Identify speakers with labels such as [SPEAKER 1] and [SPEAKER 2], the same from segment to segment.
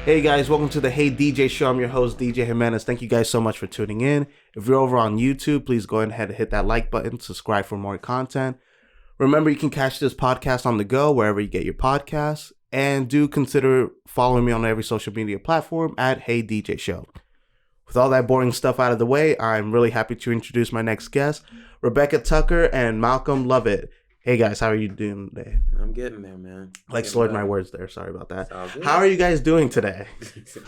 [SPEAKER 1] Hey guys, welcome to the Hey DJ Show. I'm your host, DJ Jimenez. Thank you guys so much for tuning in. If you're over on YouTube, please go ahead and hit that like button, subscribe for more content. Remember, you can catch this podcast on the go wherever you get your podcasts. And do consider following me on every social media platform at Hey DJ Show. With all that boring stuff out of the way, I'm really happy to introduce my next guest, Rebecca Tucker and Malcom Lovett. Hey guys, how are you doing today?
[SPEAKER 2] I'm getting there, man.
[SPEAKER 1] Slurred my words there. Sorry about that.
[SPEAKER 2] Good.
[SPEAKER 1] How are you guys doing today?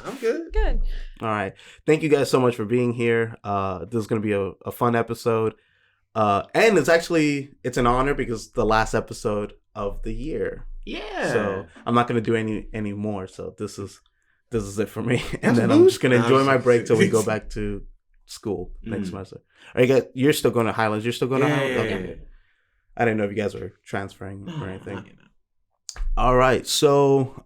[SPEAKER 2] I'm good.
[SPEAKER 3] Good.
[SPEAKER 1] All right. Thank you guys so much for being here. This is going to be a fun episode. And it's an honor because it's the last episode of the year.
[SPEAKER 2] Yeah.
[SPEAKER 1] So I'm not going to do any more. So this is it for me. And then I'm just going to enjoy my break till we go back to school next semester. All right, guys, you're still going to Highlands. You're still going to Highlands? Okay.
[SPEAKER 2] Yeah.
[SPEAKER 1] I didn't know if you guys were transferring or anything. All right. So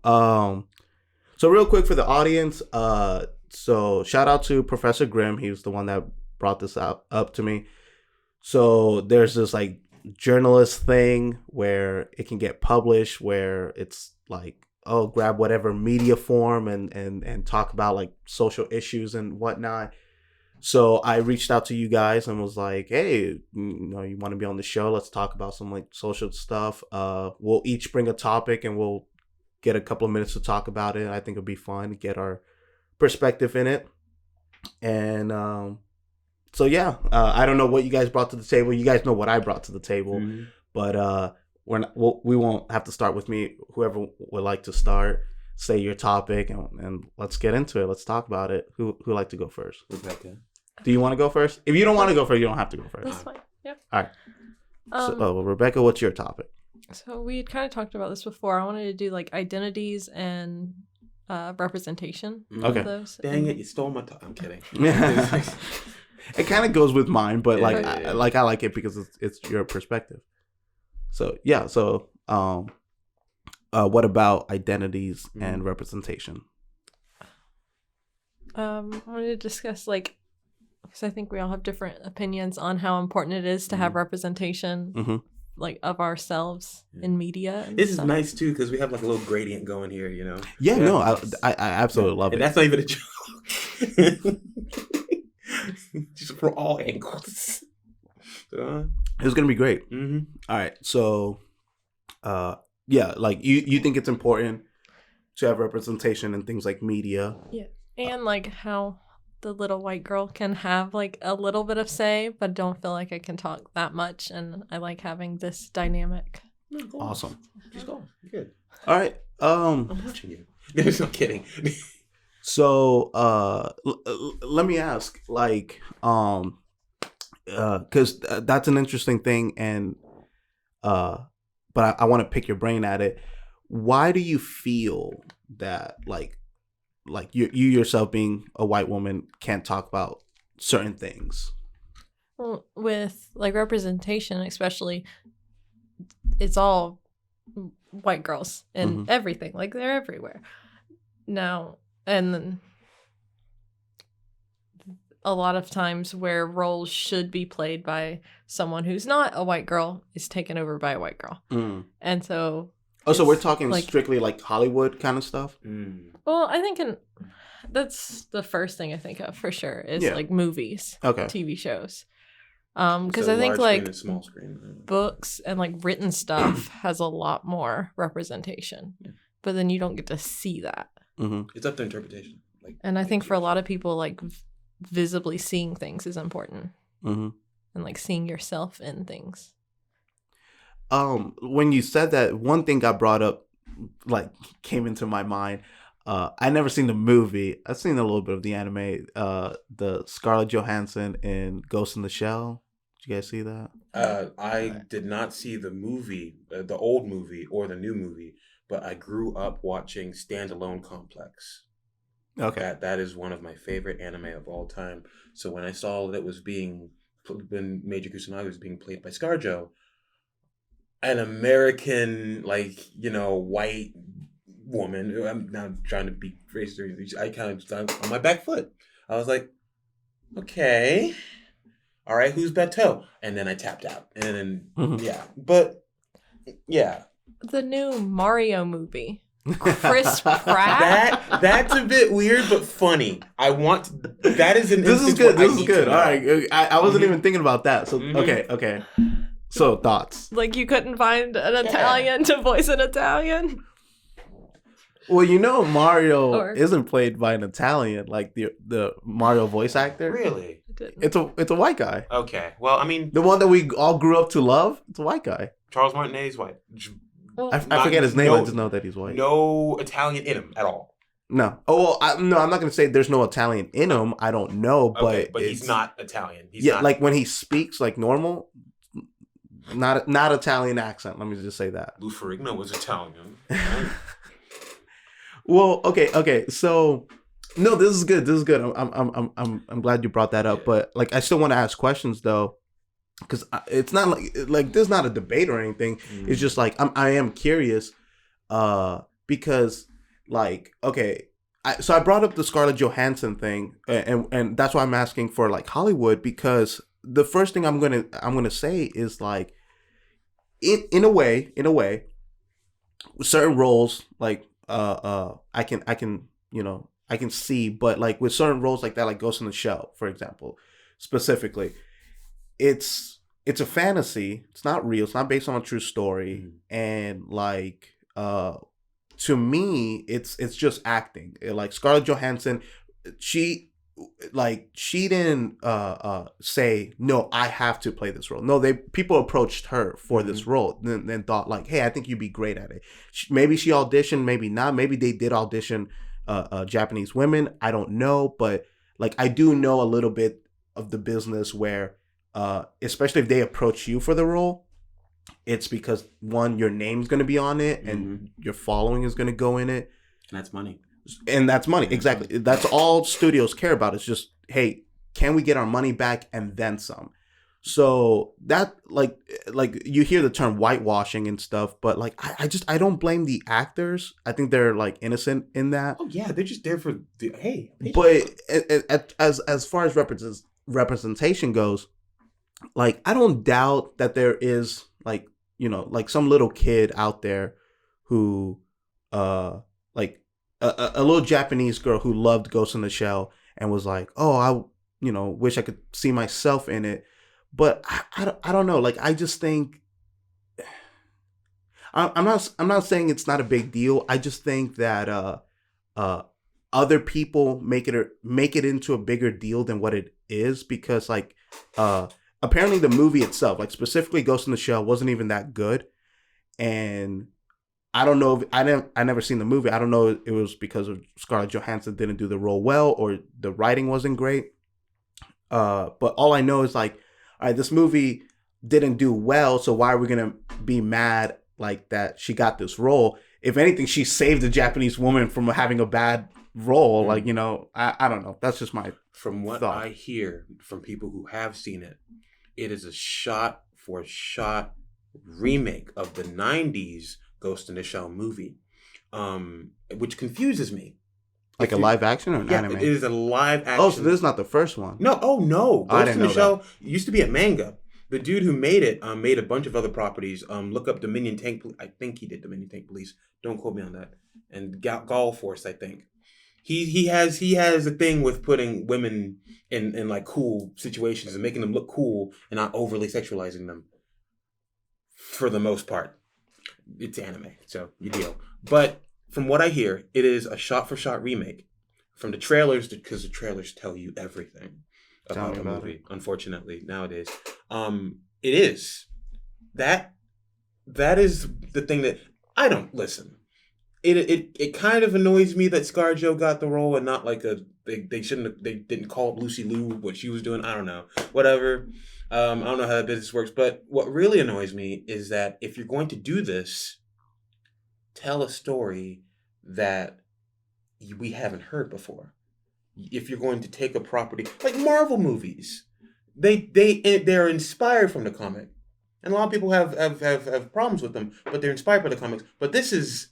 [SPEAKER 1] real quick for the audience, so shout out to Professor Grimm. He was the one that brought this up to me. So there's this like journalist thing where it can get published where it's like, oh, grab whatever media form and talk about like social issues and whatnot. So I reached out to you guys and was like, hey, you want to be on the show? Let's talk about some like social stuff. We'll each bring a topic and we'll get a couple of minutes to talk about it. I think it'll be fun to get our perspective in it. And I don't know what you guys brought to the table. You guys know what I brought to the table, but we won't have to start with me. Whoever would like to start, say your topic and let's get into it. Let's talk about it. Who would like to go first?
[SPEAKER 2] Rebecca.
[SPEAKER 1] Do you want to go first? If you don't want to go first, you don't have to go first.
[SPEAKER 3] That's fine. Yep.
[SPEAKER 1] All right. Rebecca, what's your topic?
[SPEAKER 3] So we had kind of talked about this before. I wanted to do like identities and representation.
[SPEAKER 1] Okay.
[SPEAKER 3] Of those.
[SPEAKER 2] Dang it, you stole my I'm kidding.
[SPEAKER 1] It kind of goes with mine, but
[SPEAKER 2] Yeah.
[SPEAKER 1] I like it because it's your perspective. So yeah. So what about identities and representation?
[SPEAKER 3] I wanted to discuss because I think we all have different opinions on how important it is to have representation, like of ourselves in media. And
[SPEAKER 2] This
[SPEAKER 3] stuff.
[SPEAKER 2] is nice too because we have like a little gradient going here, you know.
[SPEAKER 1] Yeah. No, I absolutely love it.
[SPEAKER 2] And that's not even a joke. Just from all angles.
[SPEAKER 1] It's gonna be great. All right. So, yeah, like you think it's important to have representation in things like media.
[SPEAKER 3] Yeah. And like how the little white girl can have like a little bit of say, but don't feel like I can talk that much. And I like having this dynamic.
[SPEAKER 1] Awesome.
[SPEAKER 2] Just go. You're good.
[SPEAKER 1] All right.
[SPEAKER 2] I'm watching you. No kidding.
[SPEAKER 1] So, let me ask, like, because that's an interesting thing, and but I want to pick your brain at it. Why do you feel that like you yourself being a white woman can't talk about certain things?
[SPEAKER 3] Well, with like representation, especially, it's all white girls and everything. Like they're everywhere now, and then a lot of times where roles should be played by someone who's not a white girl is taken over by a white girl, and so.
[SPEAKER 1] Oh, so we're talking like, strictly like Hollywood kind of stuff?
[SPEAKER 3] Well, I think that's the first thing I think of for sure is like movies, TV shows. Because I think like
[SPEAKER 2] small screen,
[SPEAKER 3] books and like written stuff has a lot more representation, but then you don't get to see that.
[SPEAKER 2] It's up to interpretation.
[SPEAKER 3] And I think for a lot of people, like visibly seeing things is important, and like seeing yourself in things.
[SPEAKER 1] When you said that, one thing got brought up, like came into my mind. I never seen the movie. I've seen a little bit of the anime. The Scarlett Johansson in Ghost in the Shell. Did you guys see that?
[SPEAKER 2] I did not see the movie, the old movie or the new movie, but I grew up watching Standalone Complex.
[SPEAKER 1] Okay,
[SPEAKER 2] that is one of my favorite anime of all time. So when I saw that when Major Kusanagi was being played by ScarJo, an American, white woman. I'm not trying to be racist. I kind of got on my back foot. I was like, okay, all right, who's Beto? And then I tapped out. And then, yeah. But, yeah.
[SPEAKER 3] The new Mario movie Chris Pratt.
[SPEAKER 2] That's a bit weird, but funny. That is an.
[SPEAKER 1] This is good. This is good. All right, I wasn't
[SPEAKER 2] Mhm.
[SPEAKER 1] even thinking about that. So okay. So thoughts?
[SPEAKER 3] Like you couldn't find an Italian to voice an Italian.
[SPEAKER 1] Well, you know Mario
[SPEAKER 3] Or-
[SPEAKER 1] isn't played by an Italian, like the Mario voice actor.
[SPEAKER 2] Really?
[SPEAKER 1] It's a white guy.
[SPEAKER 2] Okay. Well, I mean,
[SPEAKER 1] The one that we all grew up to love. It's a white guy.
[SPEAKER 2] Charles Martinet is white.
[SPEAKER 3] Well,
[SPEAKER 1] I forget his name. I just know that he's white.
[SPEAKER 2] No Italian in him at all.
[SPEAKER 1] No. Oh well, I'm not gonna say there's no Italian in him. I don't know,
[SPEAKER 2] Okay, but he's
[SPEAKER 1] it's-
[SPEAKER 2] not Italian. He's
[SPEAKER 1] yeah,
[SPEAKER 2] not,
[SPEAKER 1] like when he speaks like normal, not Italian accent. Let me just say that.
[SPEAKER 2] Lou Ferrigno was Italian.
[SPEAKER 1] Well, okay. So, no, this is good. This is good. I'm glad you brought that up.
[SPEAKER 2] Yeah.
[SPEAKER 1] But like, I still want to ask questions though, because it's not like this is not a debate or anything. It's just like I am curious, because like so I brought up the Scarlett Johansson thing, and that's why I'm asking for like Hollywood, because the first thing I'm gonna say is like, in a way, certain roles like I can see, but like with certain roles like that, like Ghost in the Shell, for example, specifically, it's a fantasy. It's not real. It's not based on a true story, and like to me, it's just acting. Like Scarlett Johansson, she didn't say no, I have to play this role. No, people approached her for this role, and thought like, hey, I think you'd be great at it. Maybe she auditioned, maybe not. Maybe they did audition Japanese women. I don't know, but like I do know a little bit of the business where, especially if they approach you for the role, it's because one, your name's going to be on it, and your following is going to go in it.
[SPEAKER 2] That's money.
[SPEAKER 1] And that's money. Exactly. That's all studios care about. It's just, hey, can we get our money back and then some? So that like you hear the term whitewashing and stuff, but like I don't blame the actors. I think they're like innocent in that.
[SPEAKER 2] Oh yeah, they're just there for the hey.
[SPEAKER 1] But as far as representation goes, like I don't doubt that there is like, like some little kid out there who like a little Japanese girl who loved Ghost in the Shell and was like, oh, I wish I could see myself in it. But I don't know. Like I just think I'm not saying it's not a big deal. I just think that other people make it into a bigger deal than what it is, because like apparently the movie itself, like specifically Ghost in the Shell, wasn't even that good. And I don't know if I never seen the movie. I don't know if it was because of Scarlett Johansson didn't do the role well or the writing wasn't great. But all I know is like, all right, this movie didn't do well, so why are we gonna be mad like that she got this role? If anything, she saved a Japanese woman from having a bad role. Like, I don't know. That's just my
[SPEAKER 2] From what
[SPEAKER 1] thought.
[SPEAKER 2] I hear from people who have seen it, it is a shot for shot remake of the 90s Ghost in the Shell movie, which confuses me.
[SPEAKER 1] Like a live action or an anime?
[SPEAKER 2] It is a live action.
[SPEAKER 1] Oh, so this is not the first one.
[SPEAKER 2] No, no.
[SPEAKER 1] I
[SPEAKER 2] Ghost
[SPEAKER 1] didn't
[SPEAKER 2] in the
[SPEAKER 1] know
[SPEAKER 2] Shell used to be a manga. The dude who made it made a bunch of other properties. Look up Dominion Tank. I think he did Dominion Tank Police. Don't quote me on that. And Gall Force, I think. He has a thing with putting women in like cool situations and making them look cool and not overly sexualizing them. For the most part, it's anime, so you deal. But from what I hear, it is a shot-for-shot remake from the trailers, because the trailers tell you everything about the movie. Unfortunately, nowadays, it is that is the thing that I don't listen. It kind of annoys me that ScarJo got the role and not like they didn't call up Lucy Liu what she was doing. I don't know, whatever. I don't know how that business works, but what really annoys me is that if you're going to do this, tell a story that we haven't heard before. If you're going to take a property like Marvel movies, they're inspired from the comic, and a lot of people have problems with them, but they're inspired by the comics. But this is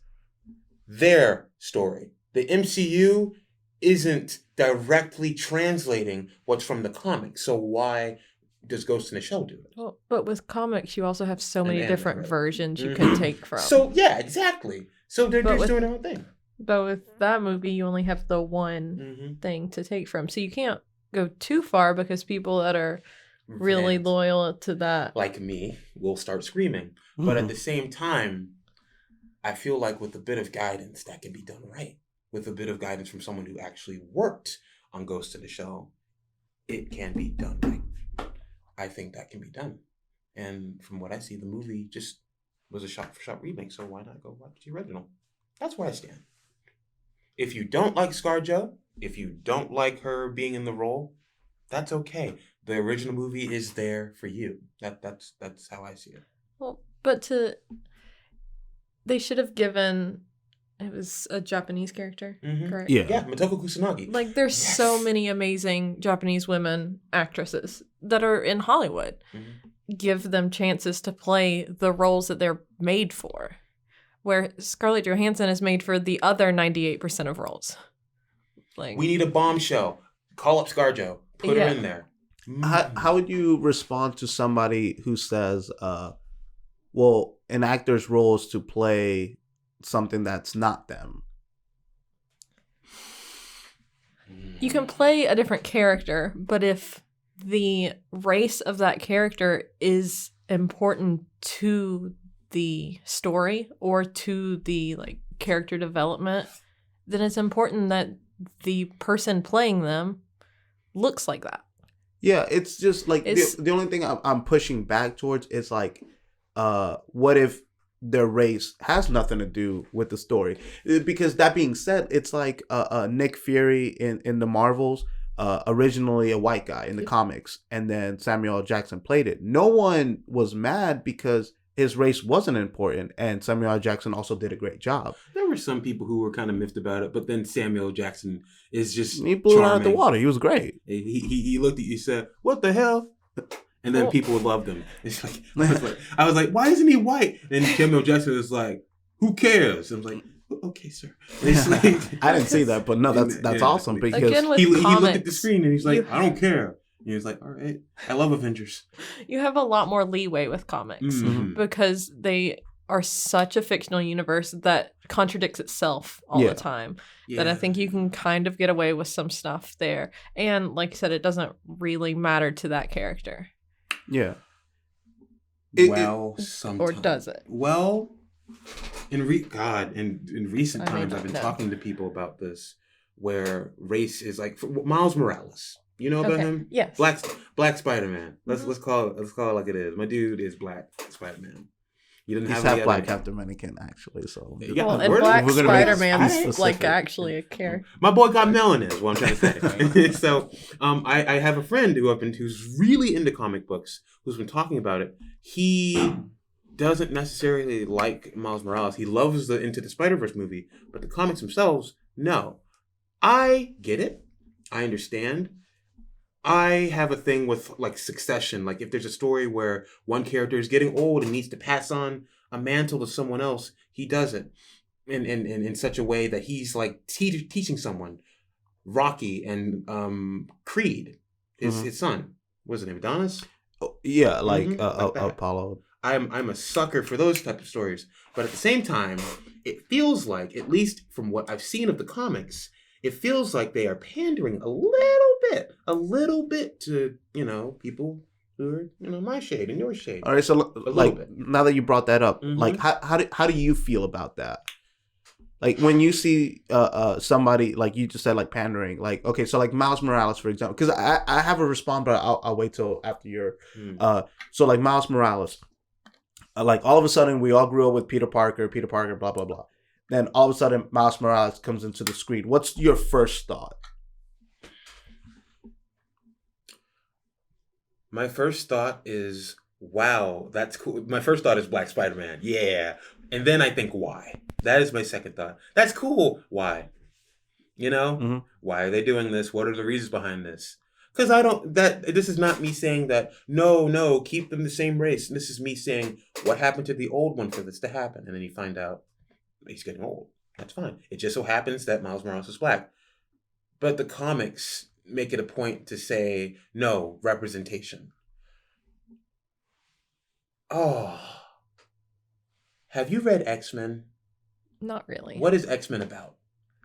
[SPEAKER 2] their story. The MCU isn't directly translating what's from the comics, so why does Ghost in the Shell do it?
[SPEAKER 3] Well, but with comics, you also have so many
[SPEAKER 2] anime,
[SPEAKER 3] different
[SPEAKER 2] right?
[SPEAKER 3] versions you can take from.
[SPEAKER 2] So yeah, exactly. So they're just doing their own thing.
[SPEAKER 3] But with that movie, you only have the one thing to take from. So you can't go too far because people that are really loyal to that,
[SPEAKER 2] like me, will start screaming. But at the same time, I feel like with a bit of guidance, that can be done right. With a bit of guidance from someone who actually worked on Ghost in the Shell, it can be done right. I think that can be done. And from what I see, the movie just was a shot-for-shot remake, so why not go watch the original? That's where I stand. If you don't like ScarJo, if you don't like her being in the role, that's okay. The original movie is there for you. That's how I see it.
[SPEAKER 3] Well, but they should have given. It was a Japanese character, correct?
[SPEAKER 2] Yeah, Motoko Kusanagi.
[SPEAKER 3] Like, there's so many amazing Japanese women actresses that are in Hollywood. Give them chances to play the roles that they're made for. Where Scarlett Johansson is made for the other 98% of roles. Like,
[SPEAKER 2] we need a bombshell. Call up ScarJo. Put her in there.
[SPEAKER 1] How would you respond to somebody who says, well, an actor's role is to play something that's not them?
[SPEAKER 3] You can play a different character, but if the race of that character is important to the story or to the character development, then it's important that the person playing them looks like that.
[SPEAKER 1] Yeah, it's just like the only thing I'm pushing back towards is like, what if their race has nothing to do with the story? Because that being said, it's like Nick Fury in the Marvels, originally a white guy in the comics, and then Samuel L. Jackson played it. No one was mad because his race wasn't important, and Samuel L. Jackson also did a great job.
[SPEAKER 2] There were some people who were kind of miffed about it, but then Samuel L. Jackson is just
[SPEAKER 1] he blew it out of the water. He was great.
[SPEAKER 2] He looked at you, said, "What the hell?" And then people loved him. It's like I was like, "Why isn't he white?" And Samuel L. Jackson was like, "Who cares?" I was like, "Okay, sir." It's like,
[SPEAKER 1] I didn't see that, but no, that's awesome because
[SPEAKER 3] he
[SPEAKER 2] looked at the screen and he's like, "I don't care." He was like, all right, I love Avengers.
[SPEAKER 3] You have a lot more leeway with comics because they are such a fictional universe that contradicts itself all the time. That I think you can kind of get away with some stuff there. And like you said, it doesn't really matter to that character.
[SPEAKER 1] Yeah.
[SPEAKER 2] Sometimes.
[SPEAKER 3] Or does it?
[SPEAKER 2] Well, in recent times, I've been talking to people about this, where race is like Miles Morales. You know about him?
[SPEAKER 3] Yes.
[SPEAKER 2] Black Spider-Man. Let's call it like it is. My dude is Black Spider-Man.
[SPEAKER 1] You didn't have Black Captain Dominican actually, so
[SPEAKER 3] well, and Black Spider-Man's actually a character.
[SPEAKER 2] My boy got melanin is what I'm trying to say. So I have a friend who's really into comic books who's been talking about it. He doesn't necessarily like Miles Morales. He loves the Into the Spider-Verse movie, but the comics themselves, no. I get it. I understand. I have a thing with like Succession. Like if there's a story where one character is getting old and needs to pass on a mantle to someone else, he does it in such a way that he's like teaching someone. Rocky and Creed, his son, what's his name, Adonis?
[SPEAKER 1] Oh, yeah, like Apollo.
[SPEAKER 2] I'm a sucker for those type of stories, but at the same time, it feels like, at least from what I've seen of the comics, it feels like they are pandering a little bit to, people who are, my shade and your shade.
[SPEAKER 1] All right, so like now that you brought that up, like how do you feel about that? Like when you see somebody like you just said, like pandering, like okay, so like Miles Morales, for example, because I have a response, but I'll wait till after your. So like Miles Morales, like all of a sudden we all grew up with Peter Parker, blah blah blah. Then all of a sudden Miles Morales comes into the screen. What's your first thought?
[SPEAKER 2] My first thought is, wow, that's cool. My first thought is Black Spider-Man. Yeah. And then I think, why? That is my second thought. That's cool. Why? Why are they doing this? What are the reasons behind this? Because this is not me saying that, no, keep them the same race. This is me saying, what happened to the old one for this to happen? And then you find out he's getting old. That's fine. It just so happens that Miles Morales is black. But the comics make it a point to say, no, representation. Oh. Have you read X-Men?
[SPEAKER 3] Not really.
[SPEAKER 2] What is X-Men about?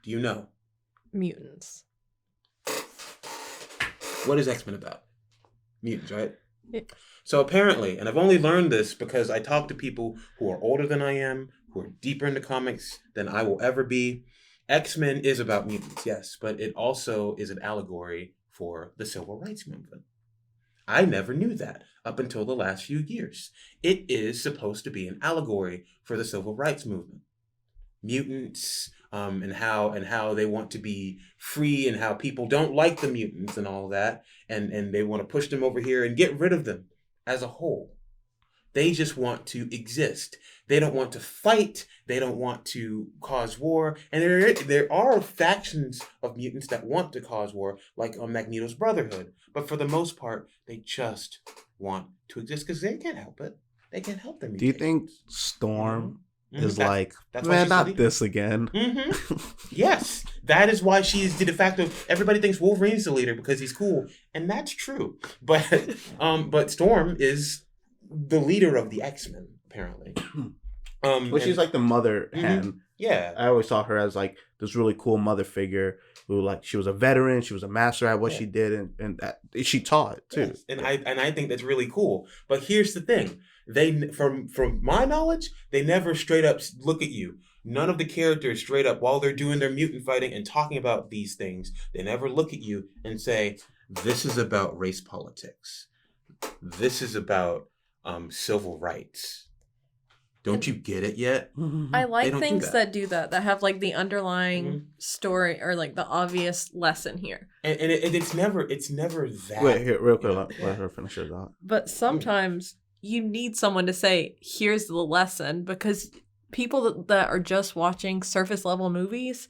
[SPEAKER 2] Do you know?
[SPEAKER 3] Mutants.
[SPEAKER 2] What is X-Men about? Mutants, right?
[SPEAKER 3] Yeah.
[SPEAKER 2] So apparently, and I've only learned this because I talk to people who are older than I am, who are deeper into comics than I will ever be. X-Men is about mutants, yes, but it also is an allegory for the civil rights movement. I never knew that up until the last few years. It is supposed to be an allegory for the civil rights movement. Mutants, and how they want to be free, and how people don't like the mutants and all that, and they want to push them over here and get rid of them as a whole. They just want to exist. They don't want to fight. They don't want to cause war. And there are factions of mutants that want to cause war, like on Magneto's Brotherhood. But for the most part, they just want to exist because they can't help it. They can't help their mutations.
[SPEAKER 1] Do you think Storm is
[SPEAKER 2] that's why
[SPEAKER 1] man,
[SPEAKER 2] she's
[SPEAKER 1] not
[SPEAKER 2] the
[SPEAKER 1] this again?
[SPEAKER 2] Yes, that is why she is the de facto. Everybody thinks Wolverine's the leader because he's cool, and that's true. But Storm is the leader of the X-Men, apparently.
[SPEAKER 1] Well, she's like the mother hen.
[SPEAKER 2] Yeah.
[SPEAKER 1] I always saw her as like this really cool mother figure who, like, she was a veteran, she was a master at what she did, and that, she taught too.
[SPEAKER 2] Yes. And I think that's really cool. But here's the thing: they, from my knowledge, they never straight up look at you. None of the characters straight up, while they're doing their mutant fighting and talking about these things, they never look at you and say, "This is about race politics. This is about civil rights." Don't you get it yet?
[SPEAKER 3] I like things that do that have like the underlying story or like the obvious lesson here.
[SPEAKER 2] And it's never that.
[SPEAKER 1] Wait, here, real quick, let her finish her thought.
[SPEAKER 3] But sometimes you need someone to say, "Here's the lesson," because people that are just watching surface level movies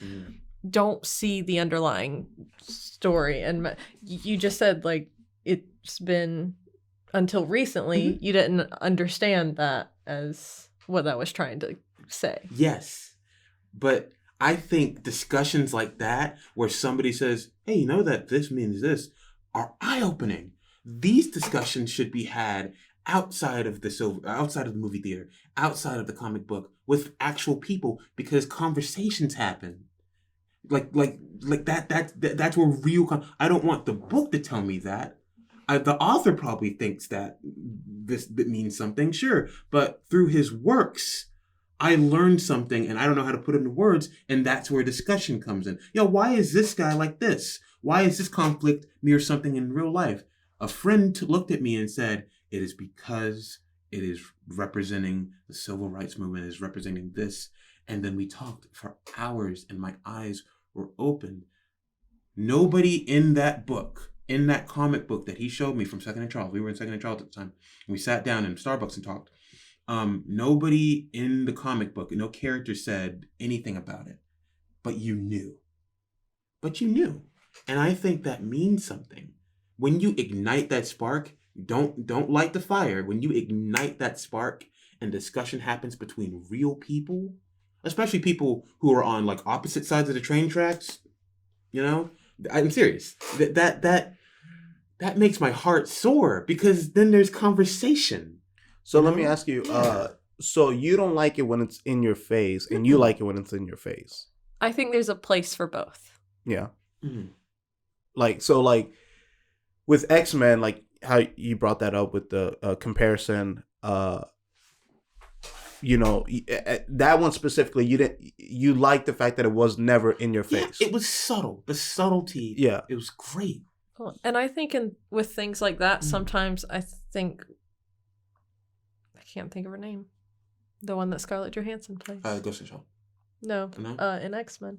[SPEAKER 3] don't see the underlying story. And you just said, like, it's been until recently you didn't understand that as what I was trying to say.
[SPEAKER 2] Yes. But I think discussions like that, where somebody says, "Hey, you know that this means this," are eye-opening. These discussions should be had outside of the movie theater, outside of the comic book, with actual people, because conversations happen. Like that. That's where real. I don't want the book to tell me that. The author probably thinks that that means something, sure, but through his works, I learned something, and I don't know how to put it into words, and that's where discussion comes in. Why is this guy like this? Why is this conflict mirror something in real life? A friend looked at me and said, "It is because it is representing the civil rights movement, is representing this," and then we talked for hours, and my eyes were opened. Nobody in that book, in that comic book that he showed me from Second and Charles, we were in Second and Charles at the time, and we sat down in Starbucks and talked. Nobody in the comic book, no character said anything about it, but you knew. And I think that means something. When you ignite that spark, don't light the fire. When you ignite that spark and discussion happens between real people, especially people who are on like opposite sides of the train tracks, I'm serious. That makes my heart soar, because then there's conversation.
[SPEAKER 1] So let me ask you, so you don't like it when it's in your face, and you like it when it's in your face?
[SPEAKER 3] I think there's a place for both.
[SPEAKER 1] Yeah. Mm-hmm. Like with X-Men, like how you brought that up with the comparison, that one specifically, you liked the fact that it was never in your face.
[SPEAKER 2] Yeah, it was subtle. The subtlety.
[SPEAKER 1] Yeah.
[SPEAKER 2] It was great.
[SPEAKER 3] And I think with things like that, sometimes I can't think of her name. The one that Scarlett Johansson plays.
[SPEAKER 2] Ghost in the Shell.
[SPEAKER 3] No. In X-Men.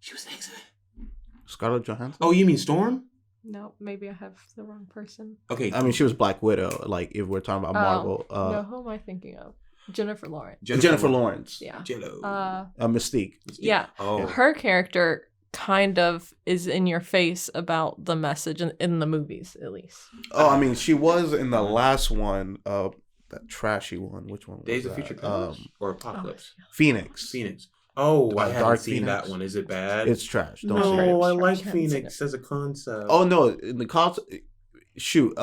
[SPEAKER 2] She was in X-Men.
[SPEAKER 1] Scarlett Johansson?
[SPEAKER 2] Oh, you mean Storm?
[SPEAKER 3] No, maybe I have the wrong person.
[SPEAKER 2] Okay.
[SPEAKER 1] I mean, she was Black Widow, like, if we're talking about Marvel.
[SPEAKER 3] No, who am I thinking of? Jennifer Lawrence.
[SPEAKER 1] Jennifer Lawrence.
[SPEAKER 3] Yeah.
[SPEAKER 1] Mystique.
[SPEAKER 3] Yeah.
[SPEAKER 2] Oh.
[SPEAKER 3] Her character kind of is in your face about the message in the movies, at least.
[SPEAKER 1] Oh, I mean, she was in the last one, that trashy one. Which one was
[SPEAKER 2] Days of
[SPEAKER 1] that?
[SPEAKER 2] Future Past or Apocalypse?
[SPEAKER 1] Phoenix.
[SPEAKER 2] Oh, I haven't
[SPEAKER 1] Dark
[SPEAKER 2] seen
[SPEAKER 1] Phoenix.
[SPEAKER 2] that one. Is it bad?
[SPEAKER 1] It's trash. Don't
[SPEAKER 2] No,
[SPEAKER 1] say it.
[SPEAKER 2] I like Phoenix as a concept.
[SPEAKER 1] Oh no, in the concept. Shoot,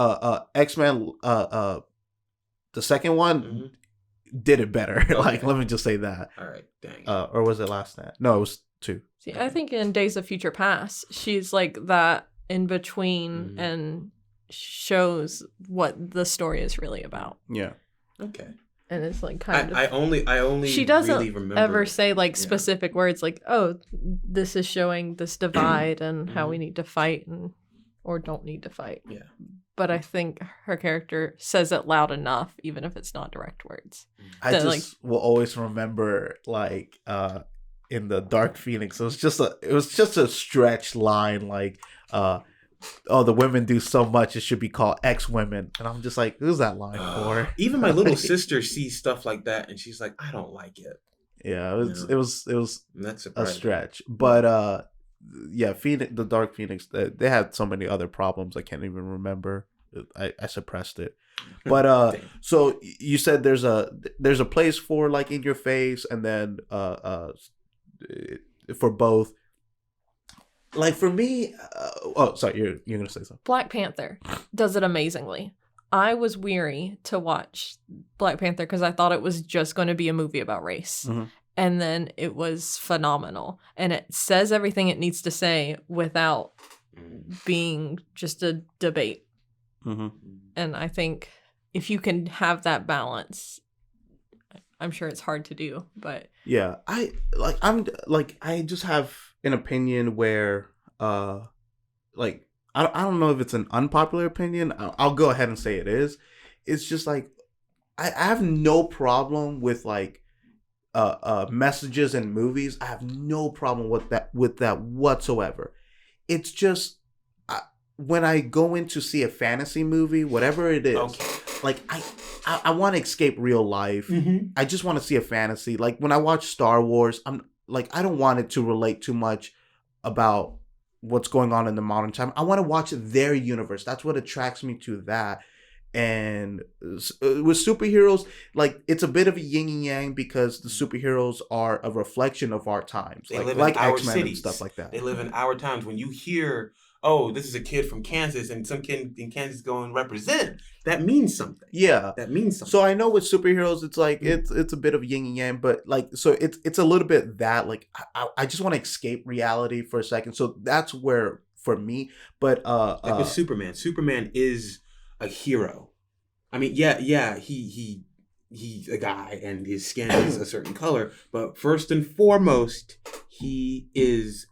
[SPEAKER 1] X-Men. The second one. did it better.
[SPEAKER 2] Okay.
[SPEAKER 1] Like, let me just say that.
[SPEAKER 2] All right, dang.
[SPEAKER 1] Or was it Last Stand? No, it was 2.
[SPEAKER 3] See, I think in Days of Future Past, she's like that in between and shows what the story is really about.
[SPEAKER 1] Yeah.
[SPEAKER 2] Okay.
[SPEAKER 3] And it's like kind of.
[SPEAKER 2] I only.
[SPEAKER 3] She doesn't
[SPEAKER 2] really remember
[SPEAKER 3] ever say like specific words like, "Oh, this is showing this divide and how we need to fight or don't need to fight."
[SPEAKER 2] Yeah.
[SPEAKER 3] But I think her character says it loud enough, even if it's not direct words.
[SPEAKER 1] I
[SPEAKER 3] that,
[SPEAKER 1] just will always remember like in the Dark Phoenix, it was just a stretched line like oh, the women do so much, it should be called X women. And I'm just like, who's that line for?
[SPEAKER 2] Even my little sister sees stuff like that and she's like, I don't like it.
[SPEAKER 1] Yeah, it was
[SPEAKER 2] That's
[SPEAKER 1] a stretch. But yeah, Phoenix, the Dark Phoenix, they had so many other problems I can't even remember. I suppressed it. But so you said there's a place for like In Your Face, and then for both. Like for me, oh sorry, you're gonna say something.
[SPEAKER 3] Black Panther does it amazingly. I was weary to watch Black Panther because I thought it was just going to be a movie about race.
[SPEAKER 1] Mm-hmm.
[SPEAKER 3] And then it was phenomenal. And it says everything it needs to say without being just a debate.
[SPEAKER 1] Mm-hmm.
[SPEAKER 3] And I think if you can have that balance, I'm sure it's hard to do, but
[SPEAKER 1] yeah, I just have an opinion where like I don't know if it's an unpopular opinion. I'll go ahead and say it is. It's just like I have no problem with like messages in movies. I have no problem with that whatsoever. It's just when I go in to see a fantasy movie, whatever it is, like I want to escape real life.
[SPEAKER 2] Mm-hmm.
[SPEAKER 1] I just want to see a fantasy. Like when I watch Star Wars, I'm like, I don't want it to relate too much about what's going on in the modern time. I want to watch their universe. That's what attracts me to that. And with superheroes, like it's a bit of a yin and yang because the superheroes are a reflection of our times,
[SPEAKER 2] They live
[SPEAKER 1] like
[SPEAKER 2] in our
[SPEAKER 1] X-Men
[SPEAKER 2] cities.
[SPEAKER 1] and stuff like that.
[SPEAKER 2] They live in our times. When you hear, oh, this is a kid from Kansas and some kid in Kansas going represent, that means something.
[SPEAKER 1] Yeah,
[SPEAKER 2] that means something.
[SPEAKER 1] So I know with superheroes, it's like it's a bit of yin and yang, but like so it's a little bit that like I just want to escape reality for a second. So that's where for me, but
[SPEAKER 2] like with Superman is a hero. I mean, yeah, he's a guy and his skin is a certain color, but first and foremost, he is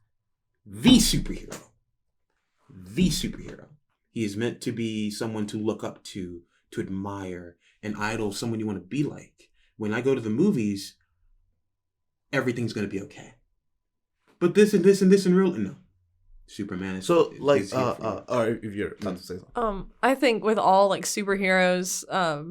[SPEAKER 2] the superhero. The superhero. He is meant to be someone to look up to admire, an idol, someone you want to be like. When I go to the movies, everything's going to be okay. But this and this and this and real, no. Superman is
[SPEAKER 1] so like
[SPEAKER 2] is
[SPEAKER 1] or if you're about to say something.
[SPEAKER 3] I think with all like superheroes,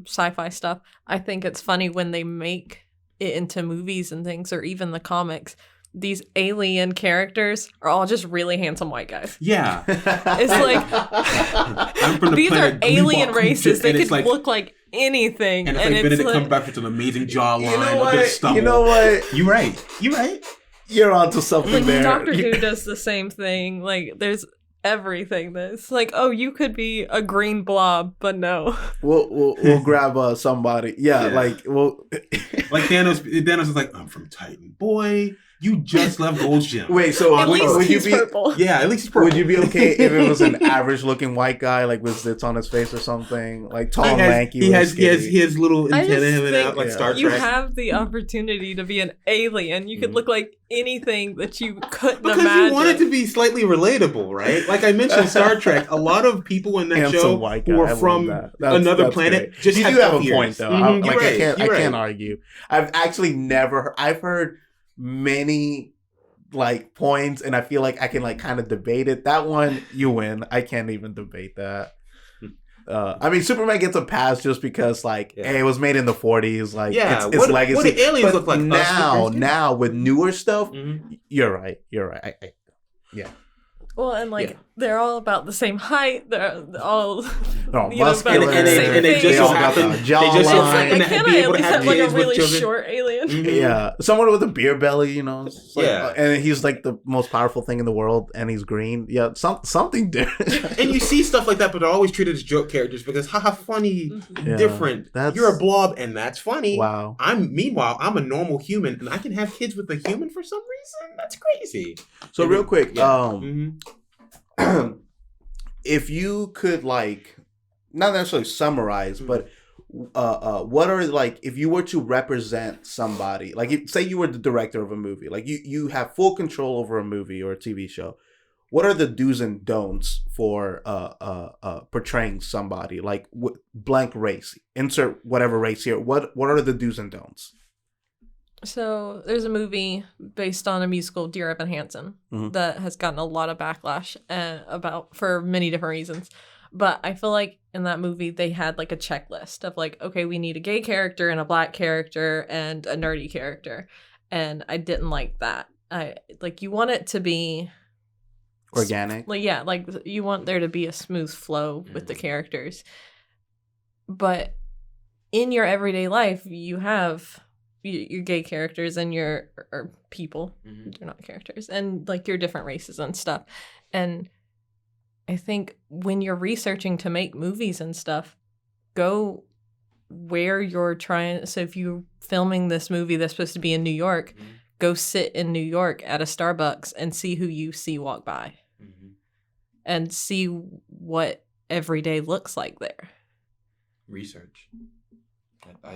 [SPEAKER 3] sci-fi stuff, I think it's funny when they make it into movies and things, or even the comics. These alien characters are all just really handsome white guys.
[SPEAKER 2] Yeah.
[SPEAKER 3] It's like these are alien races. They could look like anything.
[SPEAKER 2] And it's like Benedict Cumberbatch with an amazing jawline, a bit of stubble.
[SPEAKER 1] You know what?
[SPEAKER 2] You're right.
[SPEAKER 1] You're onto something
[SPEAKER 3] like,
[SPEAKER 1] there.
[SPEAKER 3] Doctor Who does the same thing. Like there's everything that's like, oh, you could be a green blob, but no.
[SPEAKER 1] We'll grab somebody. Yeah, like
[SPEAKER 2] like Thanos is like, I'm from Titan. Boy, you just left Gold's Gym.
[SPEAKER 1] Wait, so
[SPEAKER 3] at least
[SPEAKER 1] would
[SPEAKER 3] he's
[SPEAKER 1] you be
[SPEAKER 3] purple.
[SPEAKER 2] Yeah, at least he's purple.
[SPEAKER 1] Would you be okay if it was an average looking white guy, like with zits on his face or something? Like tall and lanky.
[SPEAKER 2] He has little antenna hanging out like Star Trek.
[SPEAKER 3] You have the opportunity to be an alien. You could look like anything that you couldn't imagine.
[SPEAKER 2] Because you want it to be slightly relatable, right? Like I mentioned Star Trek, a lot of people in that show who are from another planet
[SPEAKER 1] great.
[SPEAKER 2] just
[SPEAKER 1] you
[SPEAKER 2] have
[SPEAKER 1] do have a
[SPEAKER 2] ears.
[SPEAKER 1] point though.
[SPEAKER 2] Mm-hmm.
[SPEAKER 1] I can't argue. I've actually never I've heard many like points and I feel like I can like kind of debate it. That one you win. I can't even debate that. I mean, Superman gets a pass just because, like, hey, it was made in the 40s. Like, it's legacy. What do aliens look like? Now with newer stuff, you're right. Yeah.
[SPEAKER 3] Well, and like they're all about the same height. They're all
[SPEAKER 1] muscular,
[SPEAKER 3] and
[SPEAKER 2] they just so happen
[SPEAKER 3] to
[SPEAKER 2] be able to have
[SPEAKER 3] like a
[SPEAKER 2] kids with
[SPEAKER 3] really
[SPEAKER 2] children.
[SPEAKER 3] short alien.
[SPEAKER 2] Mm-hmm.
[SPEAKER 1] Yeah, someone with a beer belly, it's like,
[SPEAKER 2] Yeah.
[SPEAKER 1] and he's like the most powerful thing in the world, and he's green. Yeah, something different.
[SPEAKER 2] And you see stuff like that, but they're always treated as joke characters because haha, funny, different. You're a blob, and that's funny.
[SPEAKER 1] Wow.
[SPEAKER 2] Meanwhile, I'm a normal human, and I can have kids with a human for some reason. That's crazy.
[SPEAKER 1] So real quick, if you could like, not necessarily summarize, but what are like, if you were to represent somebody, like say you were the director of a movie, like you have full control over a movie or a TV show, what are the do's and don'ts for portraying somebody like blank race? Insert whatever race here. What are the do's and don'ts?
[SPEAKER 3] So there's a movie based on a musical, Dear Evan Hansen, that has gotten a lot of backlash about for many different reasons. But I feel like in that movie, they had like a checklist of like, okay, we need a gay character and a black character and a nerdy character. And I didn't like that. You want it to be
[SPEAKER 1] organic.
[SPEAKER 3] Like you want there to be a smooth flow with the characters. But in your everyday life, you have your gay characters and your people. They're not characters, and like your different races and stuff. And I think when you're researching to make movies and stuff, go where you're trying. So if you're filming this movie that's supposed to be in New York, go sit in New York at a Starbucks and see who you see walk by, and see what every day looks like there.
[SPEAKER 2] Research.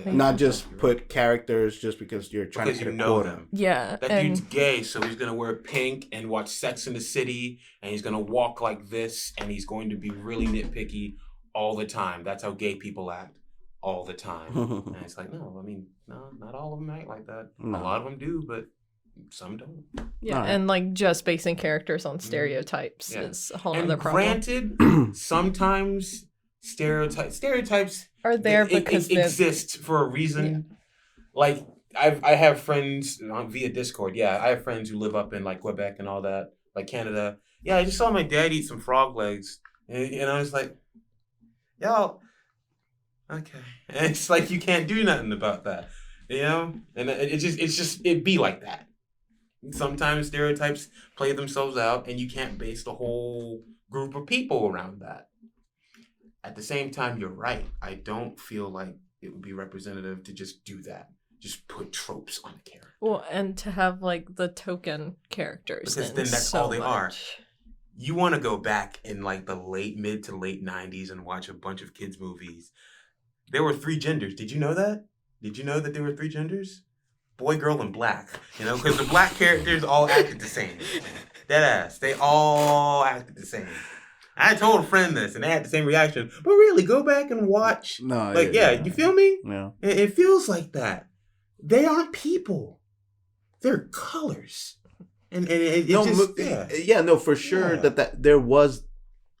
[SPEAKER 1] Not just put characters just because you're trying to hit a quota.
[SPEAKER 2] Them.
[SPEAKER 3] Yeah.
[SPEAKER 2] That dude's gay, so he's going to wear pink and watch Sex in the City, and he's going to walk like this, and he's going to be really nitpicky all the time. That's how gay people act all the time. And it's like, no, not all of them act like that. No. A lot of them do, but some don't.
[SPEAKER 3] Yeah, and like just basing characters on stereotypes is a whole other problem.
[SPEAKER 2] Granted, sometimes stereotypes
[SPEAKER 3] are there because
[SPEAKER 2] it exists for a reason. Yeah. Like I have friends via Discord. Yeah, I have friends who live up in like Quebec and all that, like Canada. Yeah, I just saw my dad eat some frog legs, and I was like, yo, okay. And it's like you can't do nothing about that, And it be like that. Sometimes stereotypes play themselves out, and you can't base the whole group of people around that. At the same time, you're right. I don't feel like it would be representative to just do that. Just put tropes on a character.
[SPEAKER 3] Well, and to have like the token characters.
[SPEAKER 2] Because then that's all they are. You want to go back in like the mid to late 90s and watch a bunch of kids' movies. There were 3 genders. Did you know that? Did you know that there were 3 genders? Boy, girl, and black. Because the black characters all acted the same. Deadass. They all acted the same. I told a friend this, and they had the same reaction. But really, go back and watch.
[SPEAKER 1] No,
[SPEAKER 2] you feel me?
[SPEAKER 1] Yeah.
[SPEAKER 2] It feels like that. They aren't people. They're colors. And
[SPEAKER 1] for sure that there was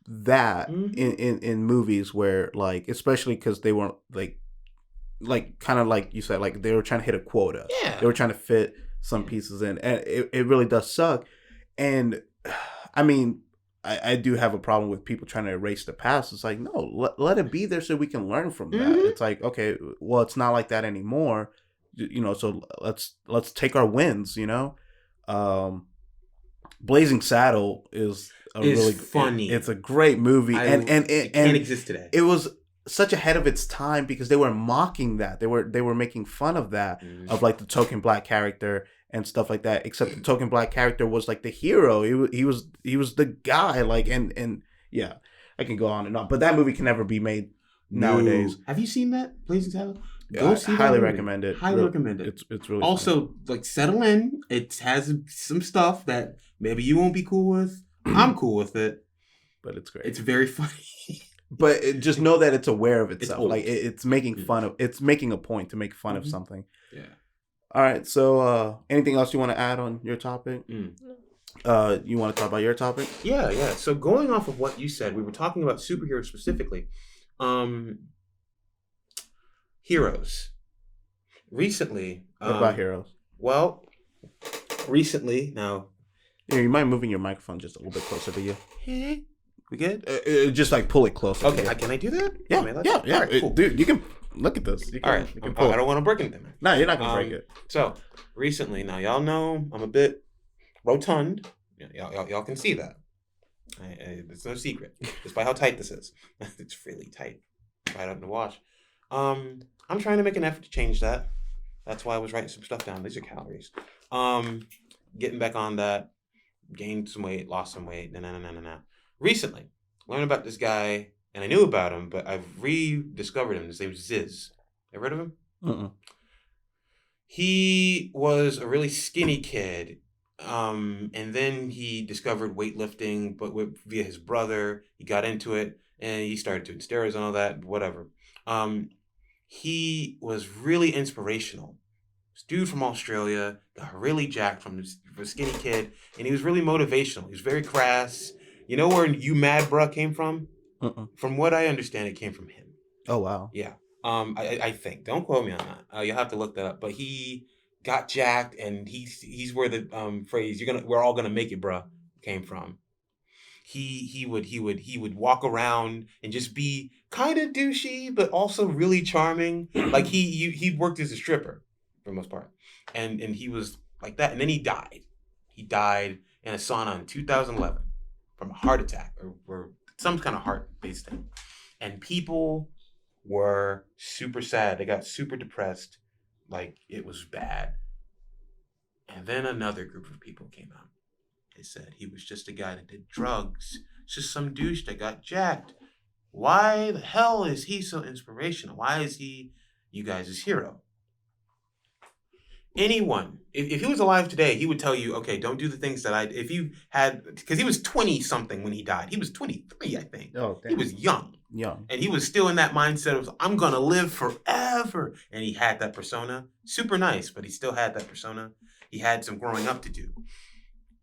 [SPEAKER 1] that in movies where, like, especially because they weren't like kind of like you said, like they were trying to hit a quota.
[SPEAKER 2] Yeah.
[SPEAKER 1] They were trying to fit some pieces in, and it really does suck. And I mean, I do have a problem with people trying to erase the past. It's like, no, let it be there so we can learn from that. It's like, okay, well, it's not like that anymore, so let's take our wins, Blazing Saddle is really
[SPEAKER 2] funny.
[SPEAKER 1] It's a great movie, and it
[SPEAKER 2] can't exist today.
[SPEAKER 1] It was such ahead of its time because they were mocking that. They were making fun of that, of like the token black character and stuff like that, except the token black character was like the hero. He was the guy, like, and yeah, I can go on and on, but that movie can never be made nowadays.
[SPEAKER 2] Have you seen that Blazing Saddle?
[SPEAKER 1] Go see highly recommend it.
[SPEAKER 2] Highly recommend it.
[SPEAKER 1] It's really
[SPEAKER 2] also
[SPEAKER 1] funny.
[SPEAKER 2] Like, settle in. It has some stuff that maybe you won't be cool with. I'm cool with it,
[SPEAKER 1] but it's great.
[SPEAKER 2] It's very funny.
[SPEAKER 1] But just know that it's aware of itself. Like it's making fun of. It's making a point to make fun of something.
[SPEAKER 2] Yeah.
[SPEAKER 1] All right. So, anything else you want to add on your topic? You want to talk about your topic?
[SPEAKER 2] Yeah. So, going off of what you said, we were talking about superheroes specifically. Heroes. Recently.
[SPEAKER 1] What about heroes?
[SPEAKER 2] Well, recently, now,
[SPEAKER 1] Yeah, you mind moving your microphone just a little bit closer to you.
[SPEAKER 2] We good?
[SPEAKER 1] Just like pull it closer.
[SPEAKER 2] Okay, can I do that?
[SPEAKER 1] Yeah, yeah.
[SPEAKER 2] All right, cool.
[SPEAKER 1] Dude, you can look at this. You can,
[SPEAKER 2] All right,
[SPEAKER 1] you can pull
[SPEAKER 2] I don't want to break anything.
[SPEAKER 1] No, you're not gonna break it.
[SPEAKER 2] So recently, now y'all know I'm a bit rotund. Y'all can see that. It's no secret, despite how tight this is. It's really tight. Right up in the wash. I'm trying to make an effort to change that. That's why I was writing some stuff down. These are calories. Getting back on that. Gained some weight, lost some weight. Recently, learned about this guy, and I knew about him, but I've rediscovered him. His name's Ziz. Ever heard of him?
[SPEAKER 1] Uh-uh.
[SPEAKER 2] He was a really skinny kid, and then he discovered weightlifting, but via his brother. He got into it, and he started doing steroids and all that, whatever. He was really inspirational. This dude from Australia got really jacked from a skinny kid, and he was really motivational. He was very crass. You know where "you mad bruh" came from? From what I understand, it came from him.
[SPEAKER 1] Oh, wow.
[SPEAKER 2] Yeah. I think. Don't quote me on that. You'll have to look that up. But he got jacked, and he's where the phrase "we're all gonna make it, bruh" came from. He would walk around and just be kind of douchey, but also really charming. Like he worked as a stripper for the most part, and he was like that. And then he died. He died in a sauna in 2011 from a heart attack or some kind of heart-based thing. And people were super sad. They got super depressed. Like, it was bad. And then another group of people came out. They said he was just a guy that did drugs. It's just some douche that got jacked. Why the hell is he so inspirational? Why is he you guys' hero? Anyone, if he was alive today, he would tell you, okay, don't do the things that if you had, because he was 20-something when he died. He was 23, I think.
[SPEAKER 1] Oh, damn.
[SPEAKER 2] He was young.
[SPEAKER 1] Young.
[SPEAKER 2] And he was still in that mindset of, I'm going to live forever. And he had that persona. Super nice, but he still had that persona. He had some growing up to do.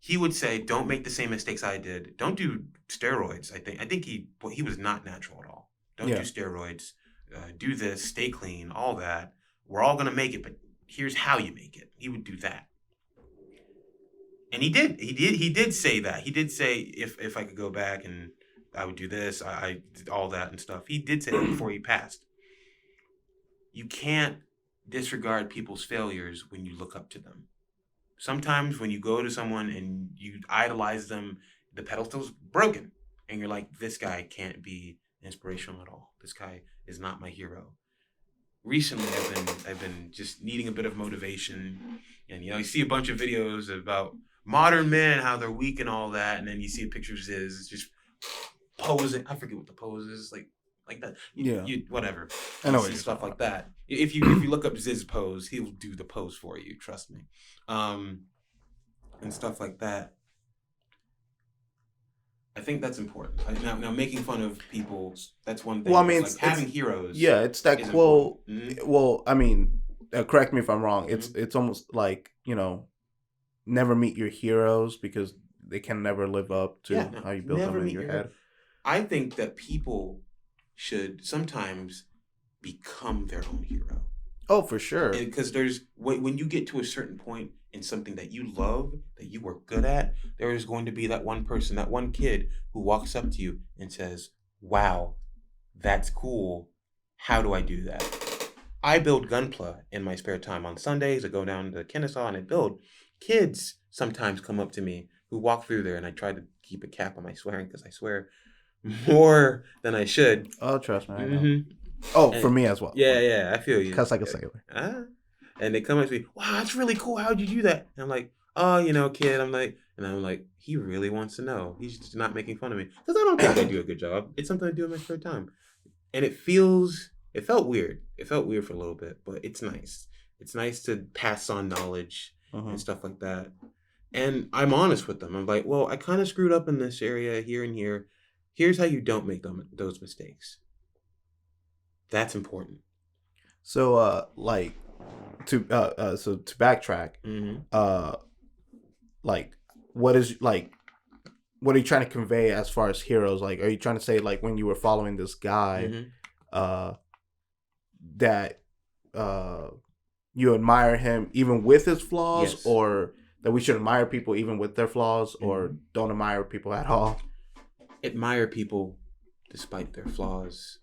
[SPEAKER 2] He would say, don't make the same mistakes I did. Don't do steroids. I think he was not natural at all. Don't do steroids. Do this. Stay clean. All that. We're all going to make it, but here's how you make it. He would do that. And he did. He did say that. He did say, if I could go back and I would do this, I did all that and stuff. He did say that before he passed. You can't disregard people's failures when you look up to them. Sometimes when you go to someone and you idolize them, the pedestal's broken. And you're like, this guy can't be inspirational at all. This guy is not my hero. Recently, I've been just needing a bit of motivation. And, you see a bunch of videos about modern men, how they're weak and all that. And then you see a picture of Ziz just posing. I forget what the pose is. Like that. Whatever.
[SPEAKER 1] I know
[SPEAKER 2] what you're stuff like that. If you look up Ziz pose, he'll do the pose for you. Trust me. And stuff like that. I think that's important. Now making fun of people, that's one thing.
[SPEAKER 1] Well, I mean,
[SPEAKER 2] it's like having heroes.
[SPEAKER 1] Yeah, it's that quote.
[SPEAKER 2] Mm-hmm.
[SPEAKER 1] Well, I mean, correct me if I'm wrong. Mm-hmm. It's almost like, never meet your heroes because they can never live up to how you build them in your head.
[SPEAKER 2] I think that people should sometimes become their own hero.
[SPEAKER 1] Oh, for sure.
[SPEAKER 2] Because when you get to a certain point in something that you love, that you were good at, there is going to be that one person, that one kid who walks up to you and says, wow, that's cool. How do I do that? I build Gunpla in my spare time on Sundays. I go down to Kennesaw and I build. Kids sometimes come up to me who walk through there, and I try to keep a cap on my swearing because I swear more than I should.
[SPEAKER 1] Oh, trust me. I know. Oh, for me as well.
[SPEAKER 2] Yeah, I feel you.
[SPEAKER 1] Cuss like a sailor.
[SPEAKER 2] And they come at me, wow, that's really cool. How'd you do that? And I'm like, oh, kid. I'm like, he really wants to know. He's just not making fun of me. Because I don't think I do a good job. It's something I do in my spare time. And it felt weird. It felt weird for a little bit, but it's nice. It's nice to pass on knowledge and stuff like that. And I'm honest with them. I'm like, well, I kind of screwed up in this area here and here. Here's how you don't make those mistakes. That's important.
[SPEAKER 1] So, to backtrack, what are you trying to convey as far as heroes? Like, are you trying to say, like, when you were following this guy, that you admire him even with his flaws, or that we should admire people even with their flaws, or don't admire people at all?
[SPEAKER 2] Admire people despite their flaws,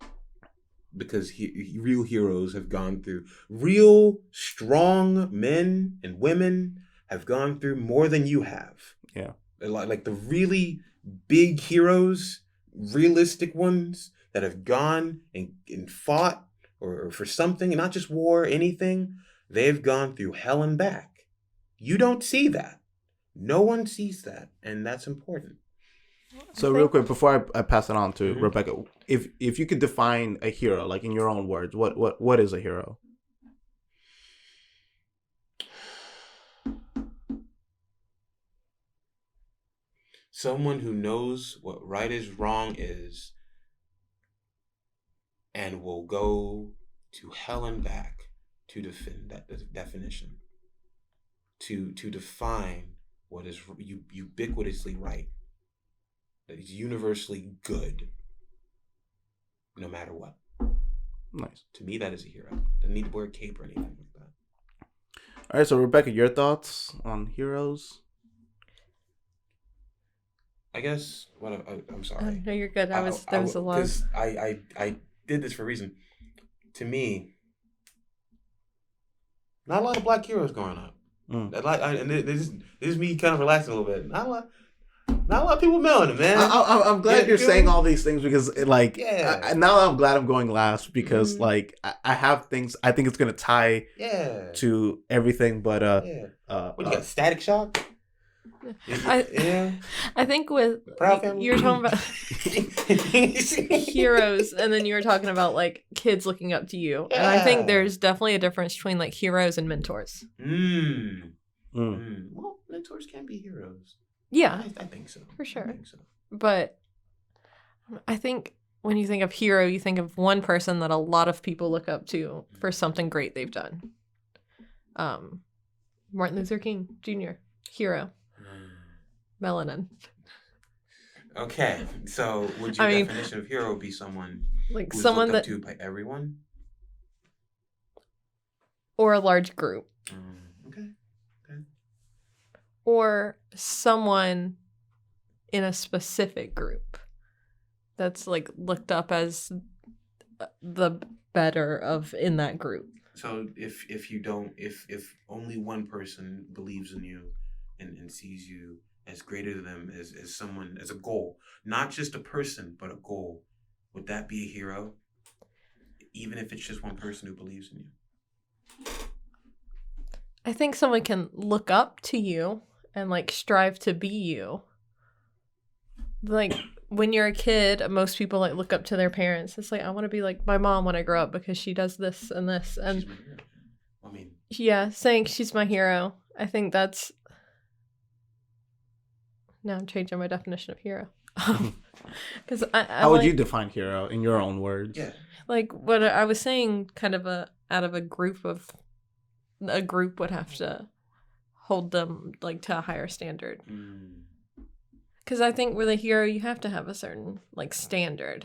[SPEAKER 2] because real heroes have gone through, real strong men and women have gone through more than you have.
[SPEAKER 1] Yeah.
[SPEAKER 2] Like the really big heroes, realistic ones that have gone and fought or for something, and not just war, anything, they've gone through hell and back. You don't see that. No one sees that, and that's important.
[SPEAKER 1] So real quick, before I pass it on to Rebecca, if you could define a hero, like in your own words, what is a hero?
[SPEAKER 2] Someone who knows what right is wrong is, and will go to hell and back to defend that definition, to define what is ubiquitously right, that is universally good, no matter what.
[SPEAKER 1] Nice.
[SPEAKER 2] To me, that is a hero. Doesn't need to wear a cape or anything like that.
[SPEAKER 1] All right, so Rebecca, your thoughts on heroes?
[SPEAKER 2] I guess I'm sorry.
[SPEAKER 3] No, you're good. There was a lot.
[SPEAKER 2] Because I did this for a reason. To me, not a lot of black heroes growing up. And this is me kind of relaxing a little bit. Not a lot of people mailing it, man.
[SPEAKER 1] I'm glad you're saying all these things, because now I'm glad I'm going last, because like I have things I think it's gonna tie to everything. But
[SPEAKER 2] what, you got Static Shock?
[SPEAKER 3] I think with you're talking about heroes, and then you were talking about like kids looking up to you, and I think there's definitely a difference between like heroes and mentors.
[SPEAKER 2] Well, mentors can be heroes.
[SPEAKER 3] Yeah,
[SPEAKER 2] I think so.
[SPEAKER 3] For sure.
[SPEAKER 2] I think so.
[SPEAKER 3] But I think when you think of hero, you think of one person that a lot of people look up to for something great they've done. Martin Luther King Jr. Hero. Melanin.
[SPEAKER 2] Okay, so would your definition of hero be someone
[SPEAKER 3] like
[SPEAKER 2] who's
[SPEAKER 3] someone
[SPEAKER 2] looked
[SPEAKER 3] that
[SPEAKER 2] up to by everyone,
[SPEAKER 3] or a large group?
[SPEAKER 2] Okay.
[SPEAKER 3] Or someone in a specific group that's like looked up as the better of in that group.
[SPEAKER 2] So if only one person believes in you and sees you as greater than them, as someone, as a goal, not just a person but a goal, would that be a hero? Even if it's just one person who believes in you.
[SPEAKER 3] I think someone can look up to you and like strive to be you. Like when you're a kid, most people like look up to their parents. It's like, I want to be like my mom when I grow up because she does this and this. And
[SPEAKER 2] She's my hero. I mean,
[SPEAKER 3] yeah, saying she's my hero. I think that's. Now I'm changing my definition of hero. Because
[SPEAKER 1] how would you define hero in your own words?
[SPEAKER 2] Yeah.
[SPEAKER 3] Like what I was saying, kind of out of a group would have to hold them like to a higher standard. Because I think with a hero, you have to have a certain like standard.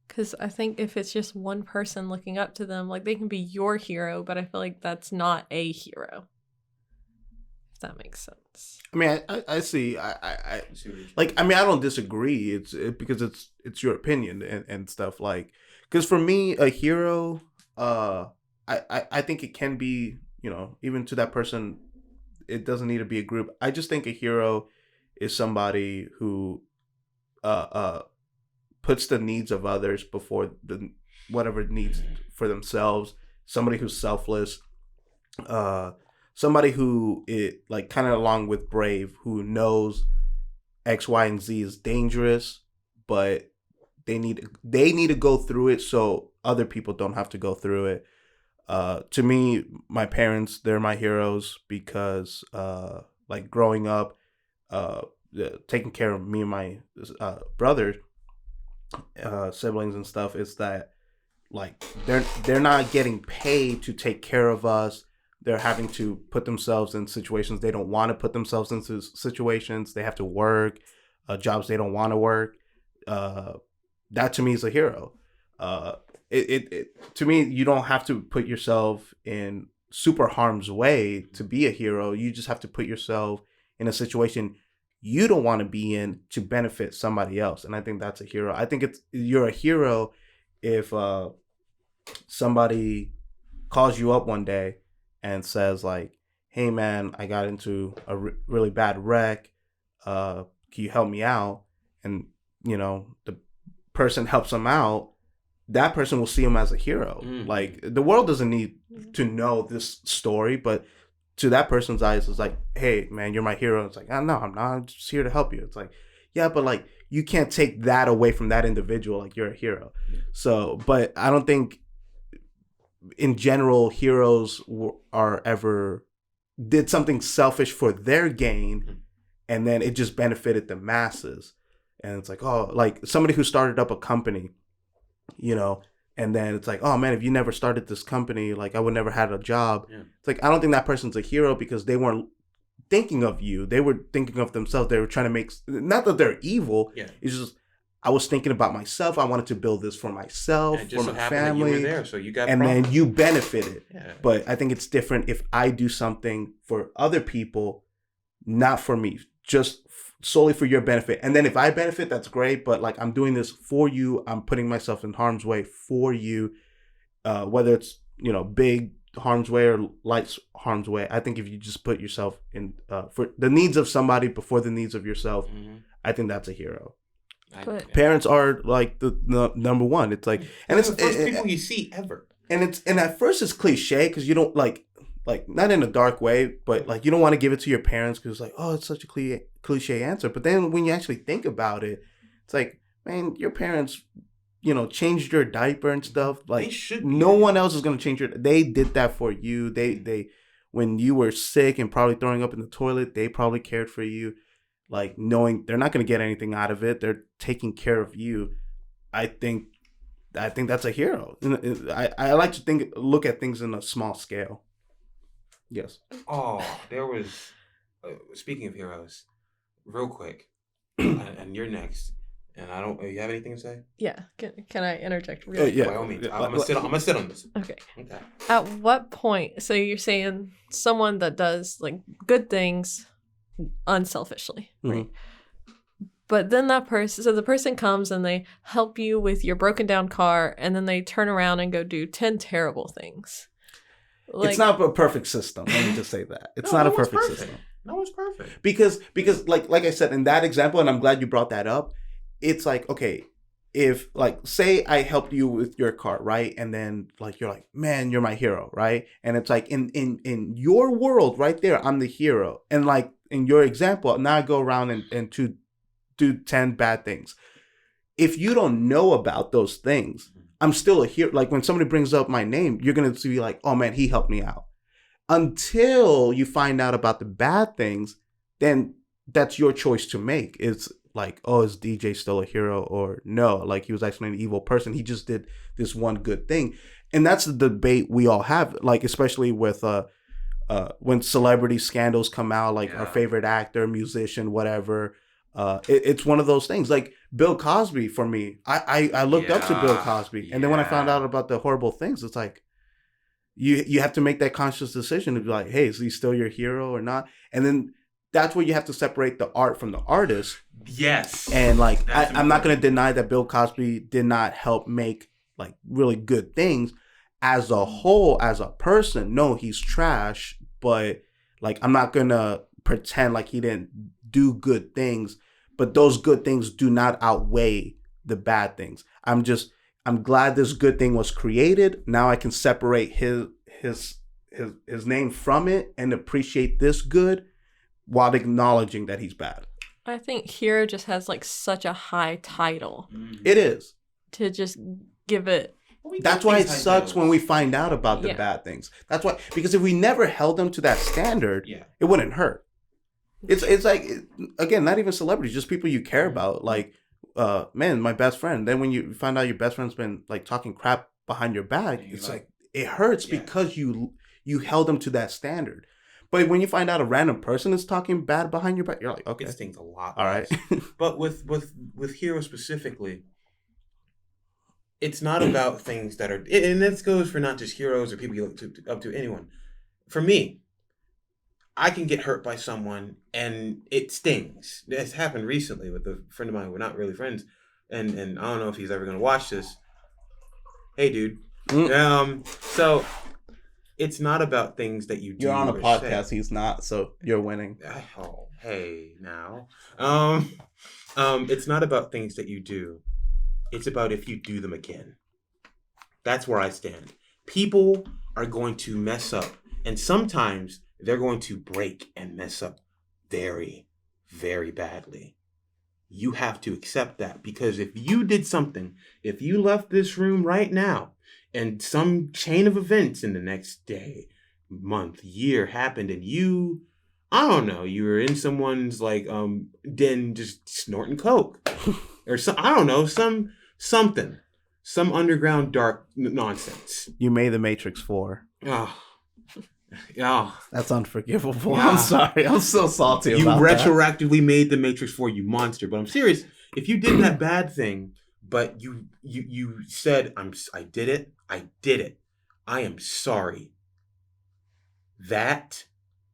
[SPEAKER 3] Because I think if it's just one person looking up to them, like they can be your hero, but I feel like that's not a hero. If that makes sense.
[SPEAKER 1] I mean, I see. I like. I mean, I don't disagree. It's because it's your opinion and stuff. Like, because for me, a hero, I think it can be, even to that person, it doesn't need to be a group. I just think a hero is somebody who puts the needs of others before whatever needs for themselves. Somebody who's selfless. Somebody who, like, kind of along with brave, who knows X, Y, and Z is dangerous, but they need to go through it so other people don't have to go through it. To me, my parents, they're my heroes because, like, growing up, taking care of me and my brother, siblings and stuff, is that, like, they're not getting paid to take care of us. They're having to put themselves in situations they don't want to put themselves into situations. They have to work jobs they don't want to work. That to me is a hero. It to me, you don't have to put yourself in super harm's way to be a hero. You just have to put yourself in a situation you don't want to be in to benefit somebody else. And I think that's a hero. I think you're a hero if somebody calls you up one day and says like, hey man, I got into a really bad wreck. Can you help me out? And, you know, the person helps them out. That person will see him as a hero. Like, the world doesn't need to know this story, but to that person's eyes, it's like, hey, man, you're my hero. It's like, oh, no, I'm not. I'm just here to help you. It's like, yeah, but like, you can't take that away from that individual. Like, you're a hero. So, but I don't think in general heroes are ever did something selfish for their gain, and then it just benefited the masses. And it's like, oh, like somebody who started up a company, you know, and then it's like, oh man, if you never started this company, like I would never had a job. It's like, I don't think that person's a hero because they weren't thinking of you. They were thinking of themselves. They were trying to make, not that they're evil. It's just, I was thinking about myself. I wanted to build this for myself, for my family.
[SPEAKER 2] You were there, so you got
[SPEAKER 1] and
[SPEAKER 2] profit.
[SPEAKER 1] Then you benefited. But I think it's different if I do something for other people, not for me, just solely for your benefit. And then if I benefit, that's great. But like, I'm doing this for you. I'm putting myself in harm's way for you, whether it's, you know, big harm's way or light harm's way. I think if you just put yourself in for the needs of somebody before the needs of yourself, I think that's a hero. Parents are like the number one. It's like, and it's
[SPEAKER 2] the first people you see ever. And
[SPEAKER 1] at first it's cliche because you don't like not in a dark way, but like you don't want to give it to your parents because like, oh, it's such a cliche answer. But then when you actually think about it, it's like, man, your parents, you know, changed your diaper and stuff. Like, no one else is gonna change they did that for you. They when you were sick and probably throwing up in the toilet, they probably cared for you. Like, knowing they're not going to get anything out of it, they're taking care of you. I think that's a hero. I like to look at things in a small scale. Yes.
[SPEAKER 2] Oh, there was. Speaking of heroes, real quick, and you're next. And I don't. You have anything to say?
[SPEAKER 3] Yeah. Can I interject? Really?
[SPEAKER 2] Yeah. By all means. I'm gonna sit on this.
[SPEAKER 3] Okay. At what point? So you're saying someone that does like good things unselfishly, right? But then the person comes and they help you with your broken down car, and then they turn around and go do 10 terrible things. Like,
[SPEAKER 1] it's not a perfect system. Let me just say that it's not a perfect system.
[SPEAKER 2] No, it's perfect
[SPEAKER 1] because like I said in that example, and I'm glad you brought that up. It's like, okay, if like say I helped you with your car, right, and then like you're like, man, you're my hero, right, and it's like in your world right there, I'm the hero, and like in your example, now I go around and to do 10 bad things. If you don't know about those things, I'm still a hero. Like when somebody brings up my name, you're going to be like, oh man, he helped me out. Until you find out about the bad things, then that's your choice to make. It's like, oh, is DJ still a hero or no? Like he was actually an evil person. He just did this one good thing. And that's the debate we all have, like especially with when celebrity scandals come out, like our favorite actor, musician, whatever. It's one of those things. Like Bill Cosby, for me, I looked up to Bill Cosby, and then when I found out about the horrible things, it's like you have to make that conscious decision to be like, hey, is he still your hero or not? And then that's where you have to separate the art from the artist.
[SPEAKER 2] Yes.
[SPEAKER 1] And like I'm not going to deny that Bill Cosby did not help make like really good things. As a whole, as a person, no, he's trash, but like I'm not gonna pretend like he didn't do good things, but those good things do not outweigh the bad things. I'm glad this good thing was created. Now I can separate his name from it and appreciate this good while acknowledging that he's bad.
[SPEAKER 3] I think hero just has like such a high title.
[SPEAKER 1] It is.
[SPEAKER 3] To just give it.
[SPEAKER 1] That's why it sucks when we find out about the bad things. That's why, because if we never held them to that standard, it wouldn't hurt. It's like, again, not even celebrities, just people you care about. Like, man, my best friend. Then when you find out your best friend's been like talking crap behind your back, it's like it hurts because you held them to that standard. But when you find out a random person is talking bad behind your back, you're like, okay,
[SPEAKER 2] it stings a lot.
[SPEAKER 1] All right.
[SPEAKER 2] But with heroes specifically, it's not about things that are, and this goes for not just heroes or people you look up to, anyone. for me, I can get hurt by someone and it stings. It's happened recently with a friend of mine. We're not really friends, and I don't know if he's ever gonna watch this. Hey, dude. So it's not about things that you do.
[SPEAKER 1] You're on a podcast.
[SPEAKER 2] Say.
[SPEAKER 1] He's not, so you're winning.
[SPEAKER 2] Oh, hey, now. It's not about things that you do. It's about if you do them again. That's where I stand. People are going to mess up, and sometimes they're going to break and mess up very, very badly. You have to accept that, because if you did something, if you left this room right now and some chain of events in the next day, month, year happened, and you, I don't know, you were in someone's like den just snorting coke or some, I don't know, something, some underground dark nonsense.
[SPEAKER 1] You made the Matrix 4.
[SPEAKER 2] Oh. Yeah,
[SPEAKER 1] that's unforgivable. Yeah. I'm sorry. I'm so salty about
[SPEAKER 2] that. You retroactively made the Matrix 4, you monster. But I'm serious. If you did that bad thing, but you said, I did it. I am sorry. That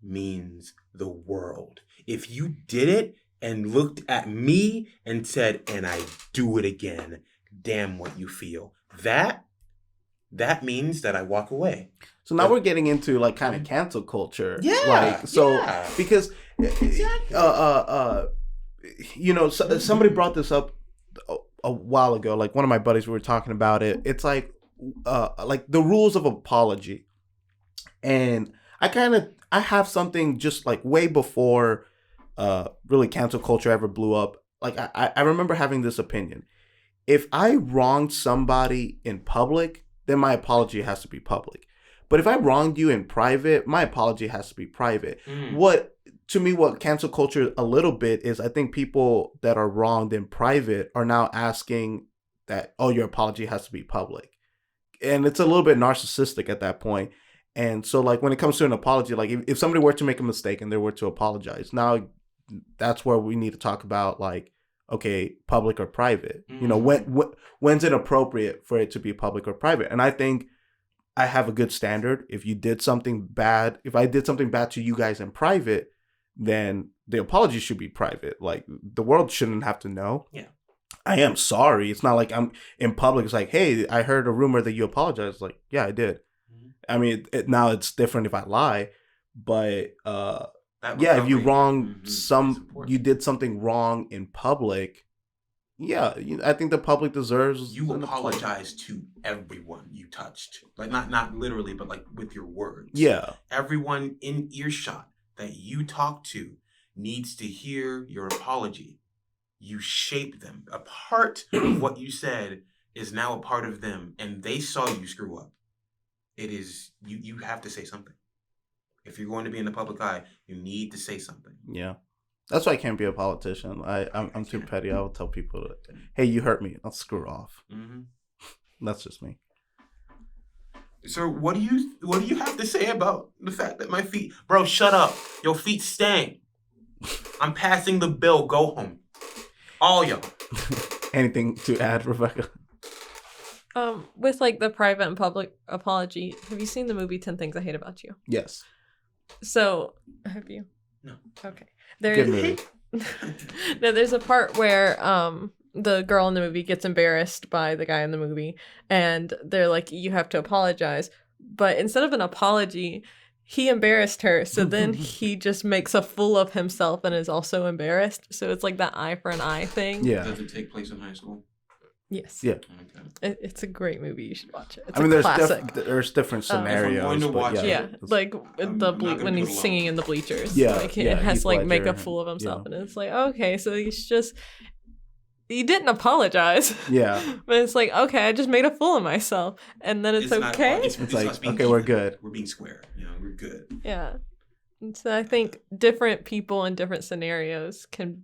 [SPEAKER 2] means the world. If you did it and looked at me and said, and I do it again, damn what you feel. That means that I walk away.
[SPEAKER 1] So now we're getting into like kind of cancel culture.
[SPEAKER 2] Yeah.
[SPEAKER 1] Like, so because, you know, somebody brought this up a while ago. Like one of my buddies, we were talking about it. It's like the rules of apology. And I have something just like way before really cancel culture ever blew up. Like I remember having this opinion. If I wronged somebody in public, then my apology has to be public. But if I wronged you in private, my apology has to be private. What cancel culture a little bit is, I think people that are wronged in private are now asking that, oh, your apology has to be public. And it's a little bit narcissistic at that point. And so like when it comes to an apology, like if somebody were to make a mistake and they were to apologize, now that's where we need to talk about like, okay, public or private. You know, when's it appropriate for it to be public or private? And I think I have a good standard. If I did something bad to you guys in private, then the apology should be private. Like the world shouldn't have to know.
[SPEAKER 2] Yeah.
[SPEAKER 1] I am sorry. It's not like I'm in public. It's like, hey, I heard a rumor that you apologized. Like, yeah, I did. I mean, now it's different if I lie, but if you wrong you did something wrong in public, I think the public deserves.
[SPEAKER 2] You apologize to everyone you touched, like not literally, but like with your words.
[SPEAKER 1] Yeah,
[SPEAKER 2] everyone in earshot that you talk to needs to hear your apology. You shape them. A part of what you said is now a part of them, and they saw you screw up. It is you have to say something. If you're going to be in the public eye, you need to say something. Yeah.
[SPEAKER 1] That's why I can't be a politician. I'm too petty. I will tell people, hey, you hurt me. I'll screw off. That's just me.
[SPEAKER 2] So what do you have to say about the fact that my feet... Bro, shut up. Your feet stank. I'm passing the bill. Go home. All y'all.
[SPEAKER 1] Anything to add, Rebecca?
[SPEAKER 3] With like the private and public apology, have you seen the movie 10 Things I Hate About You?
[SPEAKER 1] Yes.
[SPEAKER 3] So, have you?
[SPEAKER 2] No.
[SPEAKER 3] Okay.
[SPEAKER 1] Good movie.
[SPEAKER 3] No, there's a part where the girl in the movie gets embarrassed by the guy in the movie, and they're like, you have to apologize. But instead of an apology, he embarrassed her. So then he just makes a fool of himself and is also embarrassed. So it's like that eye for an eye thing.
[SPEAKER 1] Yeah.
[SPEAKER 2] Does it take place in high school?
[SPEAKER 3] Yes.
[SPEAKER 1] Yeah.
[SPEAKER 3] Okay. It's a great movie. You should watch it. It's
[SPEAKER 1] there's
[SPEAKER 3] classic.
[SPEAKER 1] There's different scenarios.
[SPEAKER 3] Like when he's singing in the bleachers.
[SPEAKER 1] Yeah.
[SPEAKER 3] Like it has to like make a fool of himself, and it's like, okay, so he didn't apologize.
[SPEAKER 1] Yeah.
[SPEAKER 3] But it's like, okay, I just made a fool of myself, and then it's okay.
[SPEAKER 1] It's like, okay, we're good.
[SPEAKER 2] We're being square. We're good.
[SPEAKER 3] Yeah. And so I think different people in different scenarios can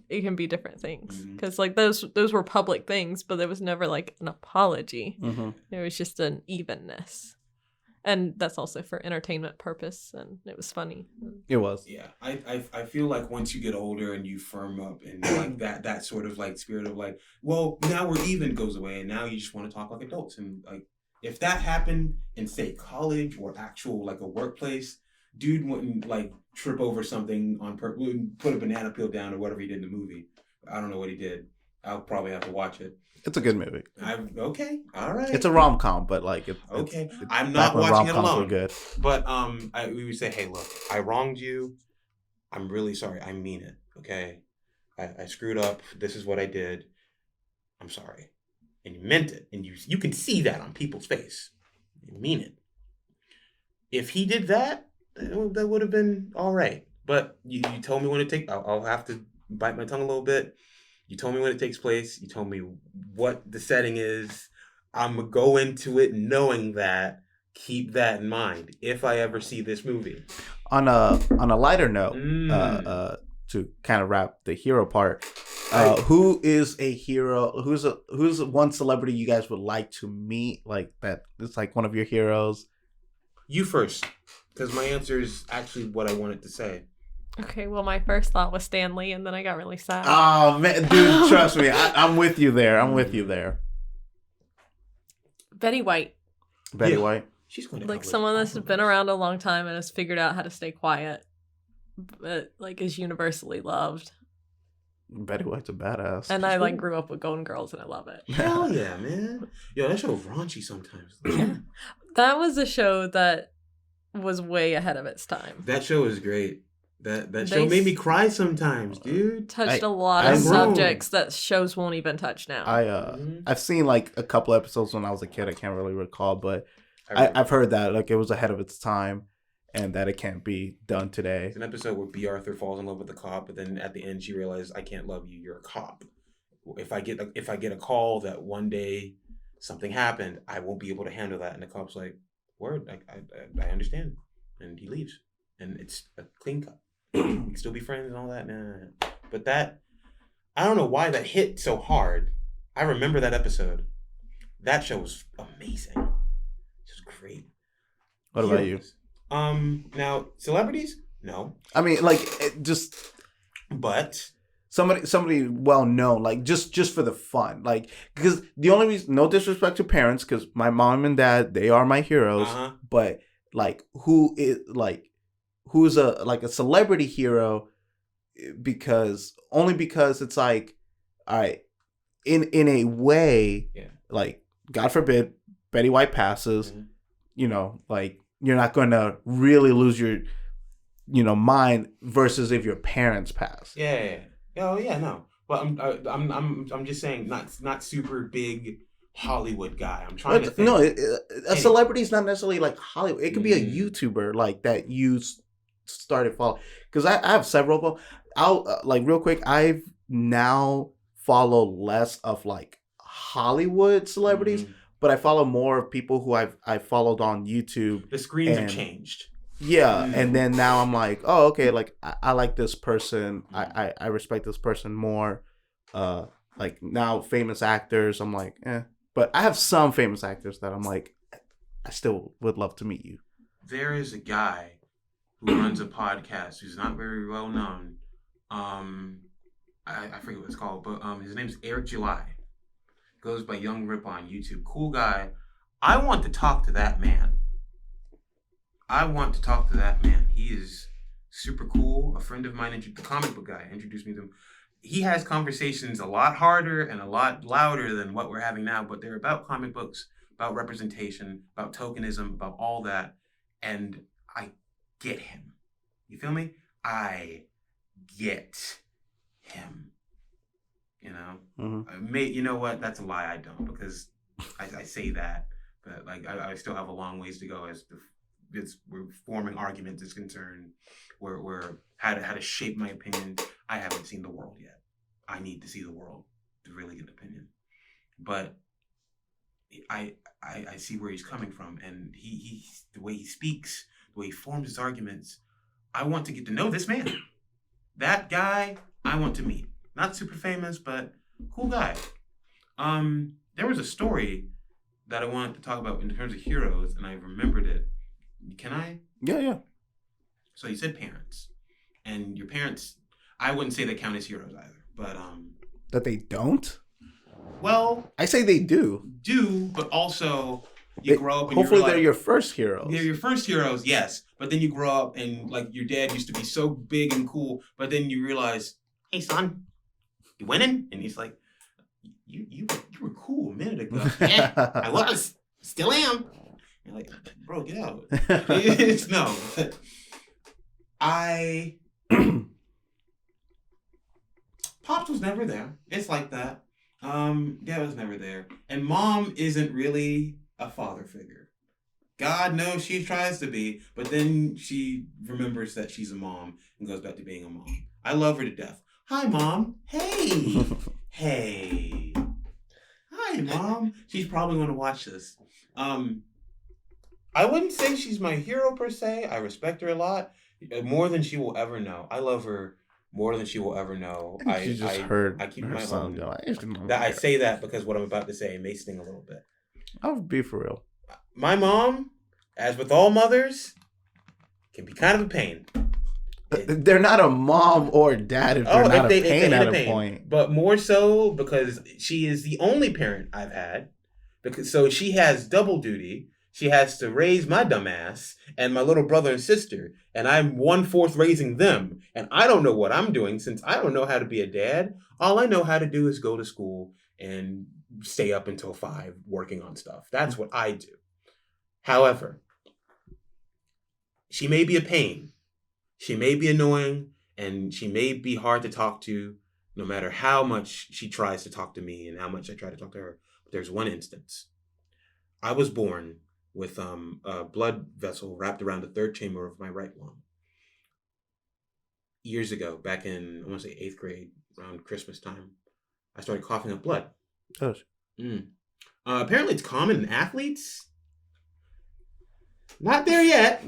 [SPEAKER 3] be different things, because like those were public things, but there was never like an apology. There was just an evenness, and that's also for entertainment purpose, and it was funny.
[SPEAKER 1] It was.
[SPEAKER 2] Yeah, I feel like once you get older and you firm up, and like that sort of like spirit of like, well, now we're even goes away, and now you just want to talk like adults, and like If that happened in, say, college or actual, like, a workplace, dude wouldn't, like, trip over something on purpose, wouldn't put a banana peel down or whatever he did in the movie. I don't know what he did. I'll probably have to watch it.
[SPEAKER 1] It's a good movie.
[SPEAKER 2] Okay, all right.
[SPEAKER 1] It's a rom-com, but like
[SPEAKER 2] I'm not watching it alone.
[SPEAKER 1] Were good.
[SPEAKER 2] But we would say, hey, look, I wronged you. I'm really sorry. I mean it. Okay, I screwed up. This is what I did. I'm sorry, and you meant it, and you can see that on people's face. You mean it. If he did that, that would have been all right. But you told me when it takes. I'll have to bite my tongue a little bit. You told me when it takes place. You told me what the setting is. I'm going to go into it knowing that. Keep that in mind if I ever see this movie. On
[SPEAKER 1] a lighter note, to kind of wrap the hero part, who is a hero? Who's one celebrity you guys would like to meet? Like that is like one of your heroes?
[SPEAKER 2] You first, because my answer is actually what I wanted to say.
[SPEAKER 3] Okay, well, my first thought was Stan Lee, and then I got really sad.
[SPEAKER 1] Oh, man, dude, trust me. I'm with you there.
[SPEAKER 3] Betty White.
[SPEAKER 1] Betty White?
[SPEAKER 2] She's going to
[SPEAKER 3] like someone that's been around a long time and has figured out how to stay quiet, but like is universally loved.
[SPEAKER 1] Betty White's a badass.
[SPEAKER 3] And I like grew up with Golden Girls, and I love it.
[SPEAKER 2] Hell yeah, man. Yo, that show's raunchy sometimes.
[SPEAKER 3] That was a show that was way ahead of its time.
[SPEAKER 2] That show is great. That show made me cry sometimes, dude.
[SPEAKER 3] Touched a lot of subjects that shows won't even touch now.
[SPEAKER 1] I've seen like a couple episodes when I was a kid. I can't really recall, but I've heard that like it was ahead of its time, and that it can't be done today.
[SPEAKER 2] It's an episode where B. Arthur falls in love with the cop, but then at the end she realizes, I can't love you. You're a cop. If I get a call that one day something happened, I won't be able to handle that. And the cop's like, word, I understand, and he leaves, and it's a clean cut. We can still be friends and all that. Nah. But that, I don't know why that hit so hard. I remember that episode. That show was amazing. It was great.
[SPEAKER 1] What about you?
[SPEAKER 2] Now, celebrities? No.
[SPEAKER 1] I mean, like,
[SPEAKER 2] But
[SPEAKER 1] somebody well known, like just for the fun, like, because the only reason, no disrespect to parents, because my mom and dad, they are my heroes, but like, who's a celebrity hero, because it's like, all right, in a way, like, God forbid Betty White passes, like, you're not going to really lose your mind versus if your parents pass.
[SPEAKER 2] Oh yeah, no. But I'm just saying, not super big Hollywood guy. I'm trying to think.
[SPEAKER 1] No, a celebrity is not necessarily like Hollywood. It could be a YouTuber like that you started following. Because I have several of them. I'll like real quick. I've now followed less of like Hollywood celebrities, but I follow more of people who I followed on YouTube.
[SPEAKER 2] The screens have changed.
[SPEAKER 1] Yeah, and then now I'm like, oh, okay, like I like this person. I respect this person more. Like now famous actors, I'm like, But I have some famous actors that I'm like, I still would love to meet you.
[SPEAKER 2] There is a guy who runs a podcast who's not very well known. I forget what it's called, but his name's Eric July. Goes by Young Rip on YouTube. Cool guy. I want to talk to that man. He is super cool. A friend of mine, the comic book guy, introduced me to him. He has conversations a lot harder and a lot louder than what we're having now, but they're about comic books, about representation, about tokenism, about all that. And I get him. You feel me? I get him. You know what? That's a lie. I don't, because I say that, but like I still have a long ways to go as we're forming arguments is concerned. We're how to shape my opinion. I haven't seen the world yet. I need to see the world to really get an opinion. But I see where he's coming from, and he the way he speaks, the way he forms his arguments. I want to get to know this man. That guy I want to meet. Not super famous, but cool guy. There was a story that I wanted to talk about in terms of heroes, and I remembered it. Can I?
[SPEAKER 1] Yeah. So
[SPEAKER 2] you said parents. And your parents, I wouldn't say they count as heroes either, but
[SPEAKER 1] that they don't?
[SPEAKER 2] Well,
[SPEAKER 1] I say they do.
[SPEAKER 2] But also You grow up and
[SPEAKER 1] hopefully
[SPEAKER 2] you
[SPEAKER 1] they're your first heroes.
[SPEAKER 2] They're your first heroes, yes. But then you grow up and like your dad used to be so big and cool, but then you realize, hey son, you winning? And he's like, you were cool a minute ago. Yeah, I was. Still am. You're like, bro, get out. No. Pops was never there. It's like that. Dad was never there. And mom isn't really a father figure. God knows she tries to be, but then she remembers that she's a mom and goes back to being a mom. I love her to death. Hi, Mom. Hey. Hey. Hi, Mom. She's probably going to watch this. I wouldn't say she's my hero per se. I respect her a lot. More than she will ever know. I love her more than she will ever know. I keep my son. I say that because what I'm about to say may sting a little bit.
[SPEAKER 1] I'll be for real.
[SPEAKER 2] My mom, as with all mothers, can be kind of a pain.
[SPEAKER 1] They're not a mom or dad if they're not a pain at a point.
[SPEAKER 2] But more so because she is the only parent I've had. So she has double duty. She has to raise my dumb ass and my little brother and sister. And I'm 1/4 raising them. And I don't know what I'm doing since I don't know how to be a dad. All I know how to do is go to school and stay up until 5 working on stuff. That's what I do. However, she may be a pain. She may be annoying, and she may be hard to talk to, no matter how much she tries to talk to me and how much I try to talk to her. But there's one instance. I was born with a blood vessel wrapped around the 3rd chamber of my right lung. Years ago, back in, I want to say 8th grade, around Christmas time, I started coughing up blood.
[SPEAKER 1] Gosh.
[SPEAKER 2] Apparently it's common in athletes. Not there yet.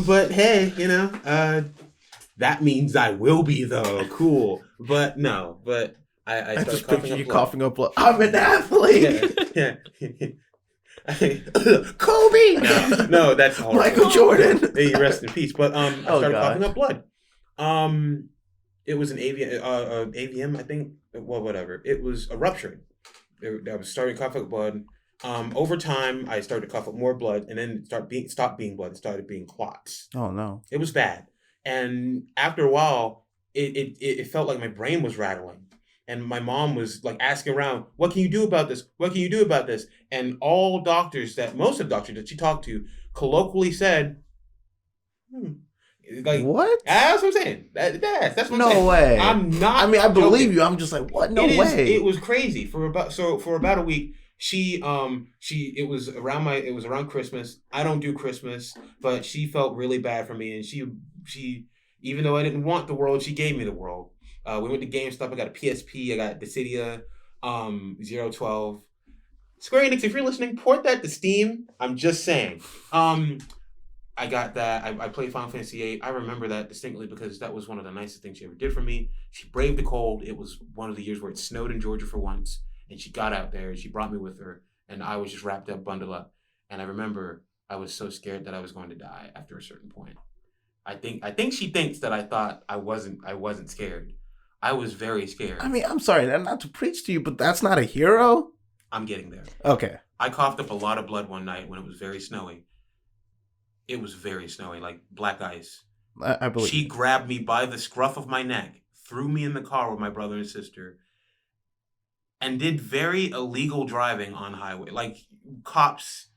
[SPEAKER 2] But hey, that means I will be though. Cool. But no, but I started
[SPEAKER 1] coughing up blood. I'm an athlete.
[SPEAKER 2] Yeah. Kobe. No, that's horrible.
[SPEAKER 1] Michael Jordan.
[SPEAKER 2] Hey, rest in peace. But I started coughing up blood. It was an AVM, I think. Well, whatever. It was a rupturing. I was starting to cough up blood. Over time, I started to cough up more blood, and then it stopped being blood. It started being clots.
[SPEAKER 1] Oh no!
[SPEAKER 2] It was bad, and after a while, it felt like my brain was rattling, and my mom was like asking around, "What can you do about this? What can you do about this?" And most of the doctors that she talked to, colloquially said, Like
[SPEAKER 1] what?
[SPEAKER 2] That's what I'm saying. That's what I'm saying.
[SPEAKER 1] No way.
[SPEAKER 2] I'm not.
[SPEAKER 1] I mean, I
[SPEAKER 2] joking.
[SPEAKER 1] believe you. I'm just like, what? No way.
[SPEAKER 2] It was crazy for about a week. It was around Christmas. I don't do Christmas, but she felt really bad for me, and she even though I didn't want the world, she gave me the world. We went to GameStop. I got a PSP. I got Dissidia 012. Square Enix, if you're listening, port that to Steam. I'm just saying. I got that. I played Final Fantasy VIII. I remember that distinctly because that was one of the nicest things she ever did for me. She braved the cold. It was one of the years where it snowed in Georgia for once. And she got out there and she brought me with her. And I was just wrapped up, bundled up. And I remember I was so scared that I was going to die after a certain point. I think she thinks that I thought I wasn't scared. I was very scared.
[SPEAKER 1] I mean, I'm sorry, not to preach to you, but that's not a hero?
[SPEAKER 2] I'm getting there.
[SPEAKER 1] Okay.
[SPEAKER 2] I coughed up a lot of blood one night when it was very snowy. It was very snowy, like black ice.
[SPEAKER 1] I believe.
[SPEAKER 2] She grabbed me by the scruff of my neck, threw me in the car with my brother and sister, and did very illegal driving on highway. Like cops,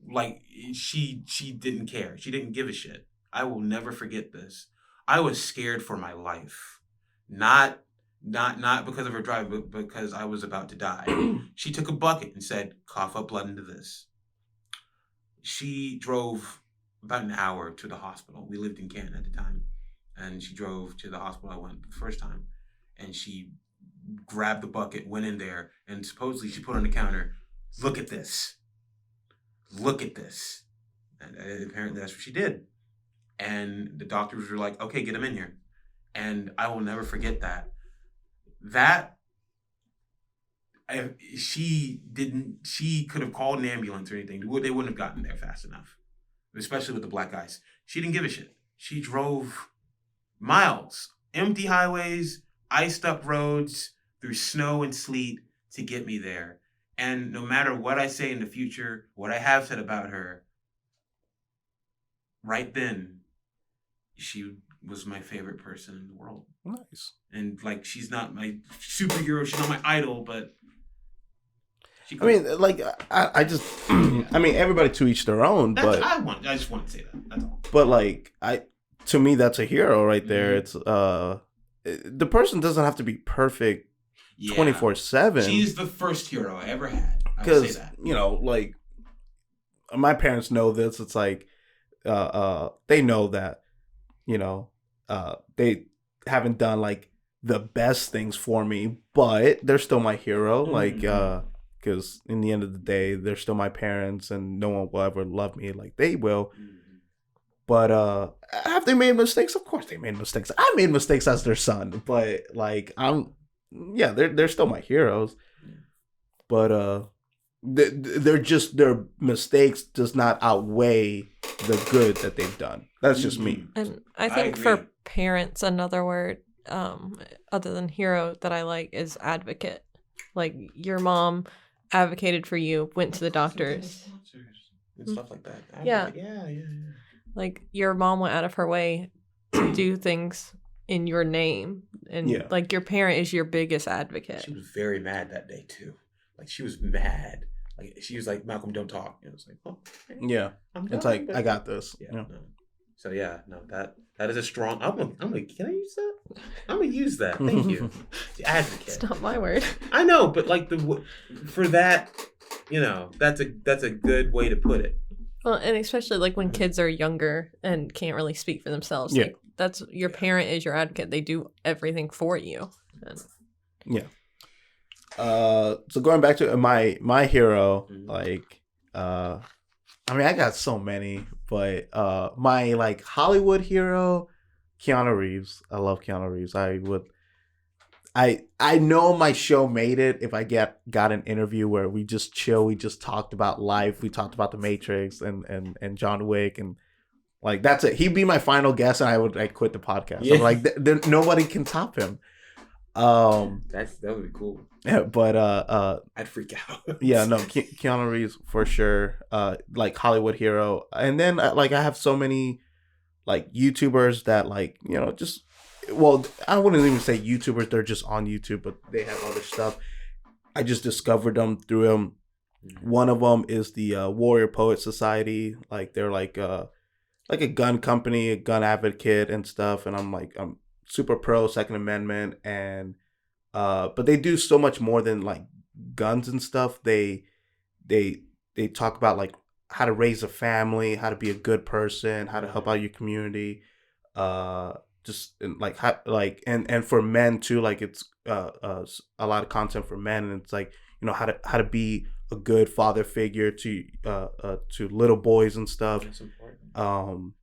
[SPEAKER 2] like she didn't care. She didn't give a shit. I will never forget this. I was scared for my life. Not because of her driving, but because I was about to die. She took a bucket and said, "Cough up blood into this." She drove about an hour to the hospital. We lived in Canton at the time. And she drove to the hospital I went the first time. And she grabbed the bucket, went in there, and supposedly she put on the counter, "Look at this. Look at this." And apparently that's what she did. And the doctors were like, "Okay, get him in here." And I will never forget that. She could have called an ambulance or anything. They wouldn't have gotten there fast enough. Especially with the black ice. She didn't give a shit. She drove miles, empty highways, iced up roads, through snow and sleet to get me there. And no matter what I say in the future, what I have said about her, right then, she was my favorite person in the world.
[SPEAKER 1] Nice.
[SPEAKER 2] And like, she's not my superhero, she's not my idol, but
[SPEAKER 1] I mean, like, I just, I mean, everybody to each their own, but
[SPEAKER 2] I just want to say that. That's all.
[SPEAKER 1] But like, to me, that's a hero right there. It's the person doesn't have to be perfect 24/7.
[SPEAKER 2] She's the first hero I ever had.
[SPEAKER 1] Because you know, like, my parents know this. It's like, they know that, you know, they haven't done like the best things for me, but they're still my hero. Like, because in the end of the day, they're still my parents, and no one will ever love me like they will. But have they made mistakes? Of course they made mistakes. I made mistakes as their son, but like, they're still my heroes. But they're just, their mistakes does not outweigh the good that they've done. That's just me.
[SPEAKER 3] And I think for parents, another word other than hero that I like is advocate. Like, your mom advocated for you, went to the doctors,
[SPEAKER 2] and stuff like that.
[SPEAKER 3] Yeah. Like, your mom went out of her way to do things in your name, and like, your parent is your biggest advocate.
[SPEAKER 2] She was very mad that day too. Like, she was mad. Like, she was like, "Malcolm, don't talk." And it was like, "Oh, okay.
[SPEAKER 1] Yeah." It's like, I got this.
[SPEAKER 2] Yeah. No. So that is a strong. I'm gonna. Can I use that? I'm gonna use that. Thank you. The advocate.
[SPEAKER 3] It's not my word.
[SPEAKER 2] I know, but like, for that, you know, that's a good way to put it.
[SPEAKER 3] Well, and especially like when kids are younger and can't really speak for themselves.
[SPEAKER 1] Yeah.
[SPEAKER 3] Like, that's, your parent is your advocate. They do everything for you. And...
[SPEAKER 1] Yeah. So going back to my hero, like, I mean, I got so many, but my like Hollywood hero, Keanu Reeves. I love Keanu Reeves. I know my show made it if I got an interview where we just chill, we just talked about life, we talked about The Matrix and John Wick, and like, that's it. He'd be my final guest, and I quit the podcast. Yeah. I'm like, nobody can top him.
[SPEAKER 2] That would be cool.
[SPEAKER 1] Yeah, but
[SPEAKER 2] I'd freak out.
[SPEAKER 1] Yeah, no, Keanu Reeves for sure. Like, Hollywood hero, and then like, I have so many like YouTubers that, like, you know, just, well, I wouldn't even say YouTubers. They're just on YouTube, but they have other stuff. I just discovered them through them. One of them is the Warrior Poet Society. Like, they're like a gun company, a gun advocate and stuff. And I'm super pro Second Amendment, and but they do so much more than like guns and stuff. They talk about like how to raise a family, how to be a good person, how to help out your community, just like how, like, and for men too. Like, it's a lot of content for men, and it's like, you know, how to be a good father figure to little boys and stuff.
[SPEAKER 2] That's important.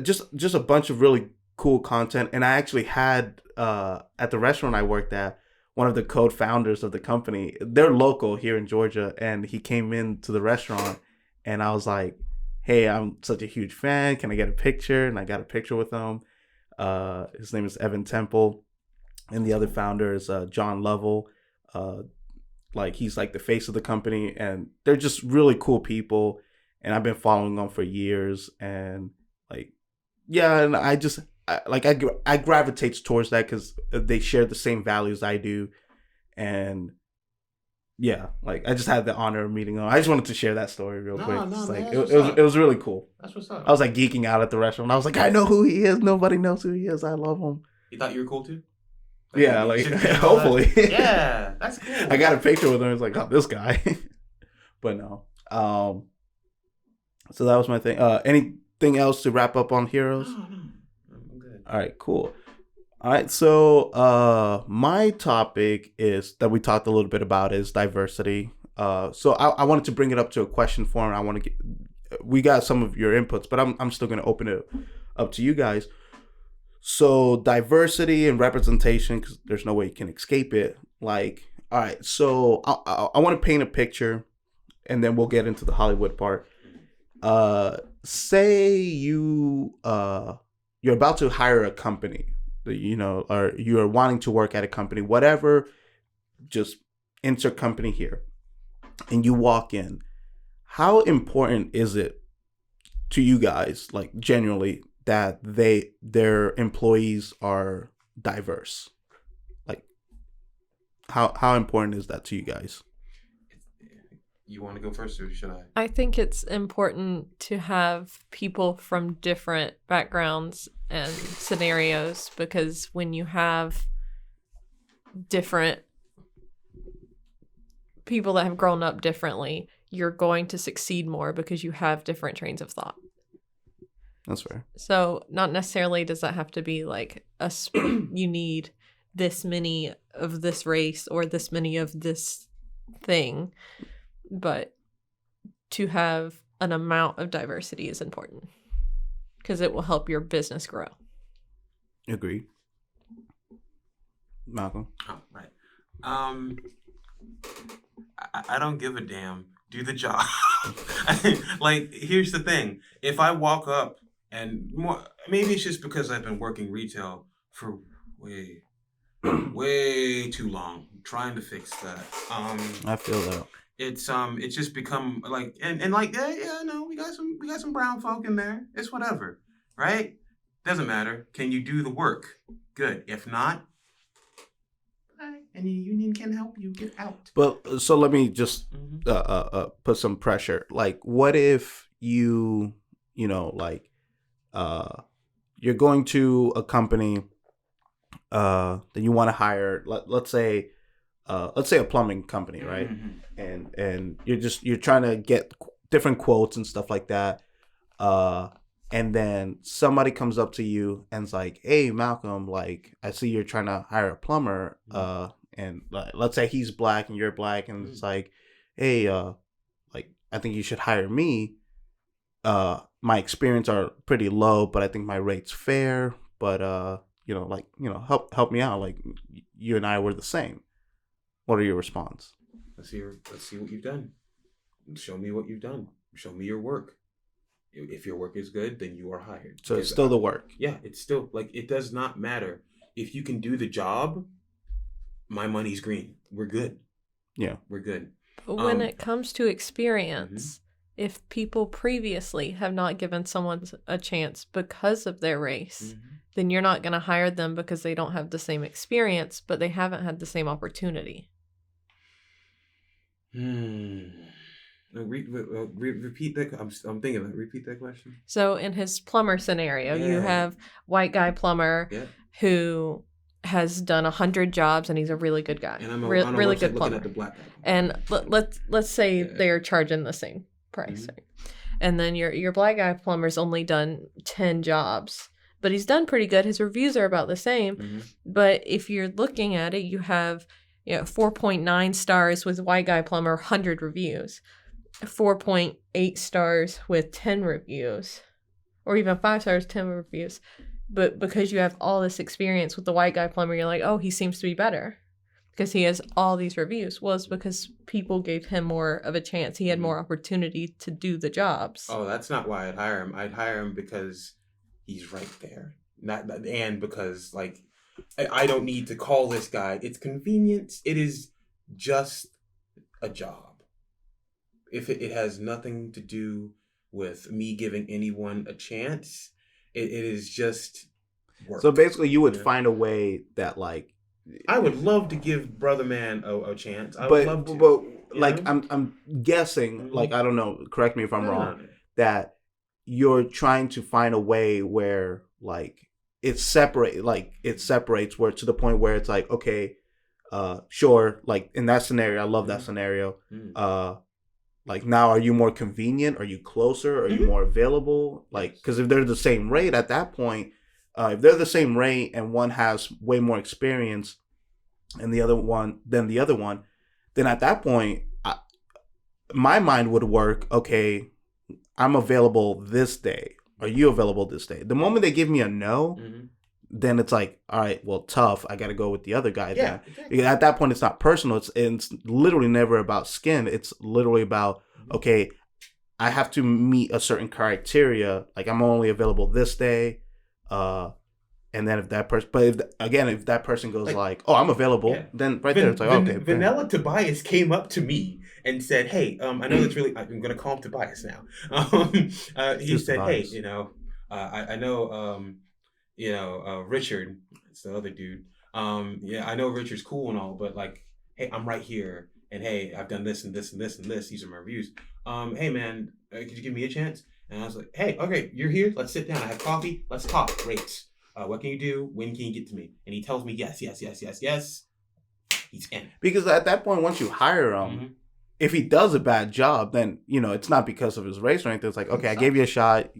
[SPEAKER 1] Just a bunch of really cool content. And I actually had at the restaurant I worked at, one of the co-founders of the company, they're local here in Georgia, and he came into the restaurant, and I was like, "Hey, I'm such a huge fan. Can I get a picture?" And I got a picture with him. His name is Evan Temple, and the other founder is John Lovell. Like, he's like the face of the company, and they're just really cool people. And I've been following them for years, and like, yeah, and I gravitate towards that because they share the same values I do, and yeah, like, I just had the honor of meeting them. I just wanted to share that story real quick. It was really cool.
[SPEAKER 2] That's what's up.
[SPEAKER 1] I was like geeking out at the restaurant. I was like, I know who he is. Nobody knows who he is. I love him.
[SPEAKER 2] You thought you were cool too?
[SPEAKER 1] Like, yeah, like, hopefully.
[SPEAKER 2] Yeah, that's cool.
[SPEAKER 1] I got a picture with him. It's like, oh, this guy. But no. So that was my thing. Anything else to wrap up on heroes?
[SPEAKER 2] No, I'm good.
[SPEAKER 1] All right, cool. All right, so my topic is that we talked a little bit about is diversity. So I wanted to bring it up to a question form. I want to we got some of your inputs, but I'm still going to open it up to you guys. So diversity and representation, because there's no way you can escape it. Like, all right, so I want to paint a picture, and then we'll get into the Hollywood part. Say you're about to hire a company, you know, or you're wanting to work at a company, whatever, just insert company here. and you walk in, how important is it to you guys, like genuinely, that their employees are diverse? Like, how important is that to you guys?
[SPEAKER 2] You want to go first, or should I?
[SPEAKER 3] I think it's important to have people from different backgrounds and scenarios, because when you have different people that have grown up differently, you're going to succeed more because you have different trains of thought.
[SPEAKER 1] That's fair.
[SPEAKER 3] So not necessarily does that have to be like you need this many of this race or this many of this thing, but to have an amount of diversity is important because it will help your business grow.
[SPEAKER 1] Agree. Malcolm?
[SPEAKER 2] Oh, right. I don't give a damn. Do the job. Like, here's the thing. If I walk up and more, maybe it's just because I've been working retail for way too long. I'm trying to fix that.
[SPEAKER 1] I feel that.
[SPEAKER 2] It's just become like and like no, we got some brown folk in there. It's whatever, right? Doesn't matter. Can you do the work? Good. If not, any union can help you get out.
[SPEAKER 1] But so let me just put some pressure. Like, what if you know, like, you're going to a company that you want to hire. Let's say a plumbing company, right? Mm-hmm. And you're trying to get different quotes and stuff like that. And then somebody comes up to you and's like, "Hey, Malcolm, like, I see you're trying to hire a plumber." And let's say he's black and you're black, and it's like, "Hey, like, I think you should hire me. My experience are pretty low, but I think my rate's fair. But help me out. Like, you and I were the same." What are your response?
[SPEAKER 2] Let's see what you've done. Show me what you've done. Show me your work. If your work is good, then you are hired.
[SPEAKER 1] So it's still the work.
[SPEAKER 2] Yeah, it's still, like, it does not matter. If you can do the job, my money's green. We're good.
[SPEAKER 1] Yeah.
[SPEAKER 2] We're good.
[SPEAKER 3] But when it comes to experience, if people previously have not given someone a chance because of their race, then you're not going to hire them because they don't have the same experience, but they haven't had the same opportunity.
[SPEAKER 2] Repeat that. I'm thinking of it. Repeat that question.
[SPEAKER 3] So in his plumber scenario, you have white guy plumber who has done 100 jobs and he's a really good guy. And I'm really good plumber. At the black guy. And let's say they're charging the same price, right? And then your black guy plumber's only done 10 jobs, but he's done pretty good. His reviews are about the same. But if you're looking at it, you have 4.9 stars with white guy plumber, 100 reviews. 4.8 stars with 10 reviews, or even 5 stars, 10 reviews. But because you have all this experience with the white guy plumber, you're like, oh, he seems to be better because he has all these reviews. Well, it's because people gave him more of a chance. He had more opportunity to do the jobs.
[SPEAKER 2] Oh, that's not why I'd hire him. I'd hire him because he's right there. And because, like, I don't need to call this guy. It's convenience. It is just a job. If it has nothing to do with me giving anyone a chance, it is just work.
[SPEAKER 1] So basically, you would find a way that, like,
[SPEAKER 2] I would love to give Brother Man a chance. I would love to.
[SPEAKER 1] But like, I'm guessing, like, I don't know, correct me if I'm wrong, that you're trying to find a way where, like, it separates where to the point where it's like, okay, sure, like, in that scenario, I love that scenario. Like, now, are you more convenient? Are you closer? Are you more available? Like, because if they're the same rate at that point, if they're the same rate and one has way more experience and the other one, then at that point, my mind would work, okay, I'm available this day. Are you available this day? The moment they give me a no, then it's like, all right, well, tough. I got to go with the other guy then. Exactly. Because at that point, it's not personal. It's literally never about skin. It's literally about, okay, I have to meet a certain criteria. Like, I'm only available this day. And then if that person, but if that person goes like, "Oh, I'm available," then right there it's like, okay.
[SPEAKER 2] Vanilla Tobias came up to me and said, "Hey, I know that's really. I'm going to call him Tobias now." He said, Tobias. "Hey, I know, Richard. It's the other dude. I know Richard's cool and all, but like, hey, I'm right here, and hey, I've done this and this and this and this. These are my reviews. Hey, man, could you give me a chance?" And I was like, "Hey, okay, you're here. Let's sit down. I have coffee. Let's talk rates. What can you do? When can you get to me?" And he tells me yes. He's in.
[SPEAKER 1] Because at that point, once you hire him, if he does a bad job, then it's not because of his race or anything. It's like, okay, I gave you a shot.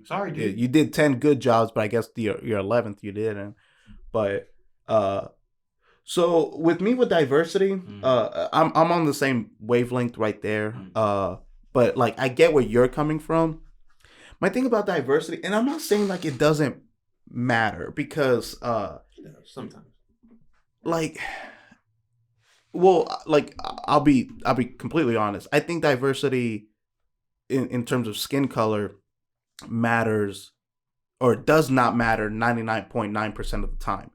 [SPEAKER 2] Sorry, dude.
[SPEAKER 1] You did 10 good jobs, but I guess your 11th you didn't. But so with me with diversity, I'm on the same wavelength right there. But like I get where you're coming from. My thing about diversity, and I'm not saying like it doesn't matter, because
[SPEAKER 2] sometimes
[SPEAKER 1] I'll be completely honest. I think diversity in terms of skin color matters, or does not matter 99.9% of the time.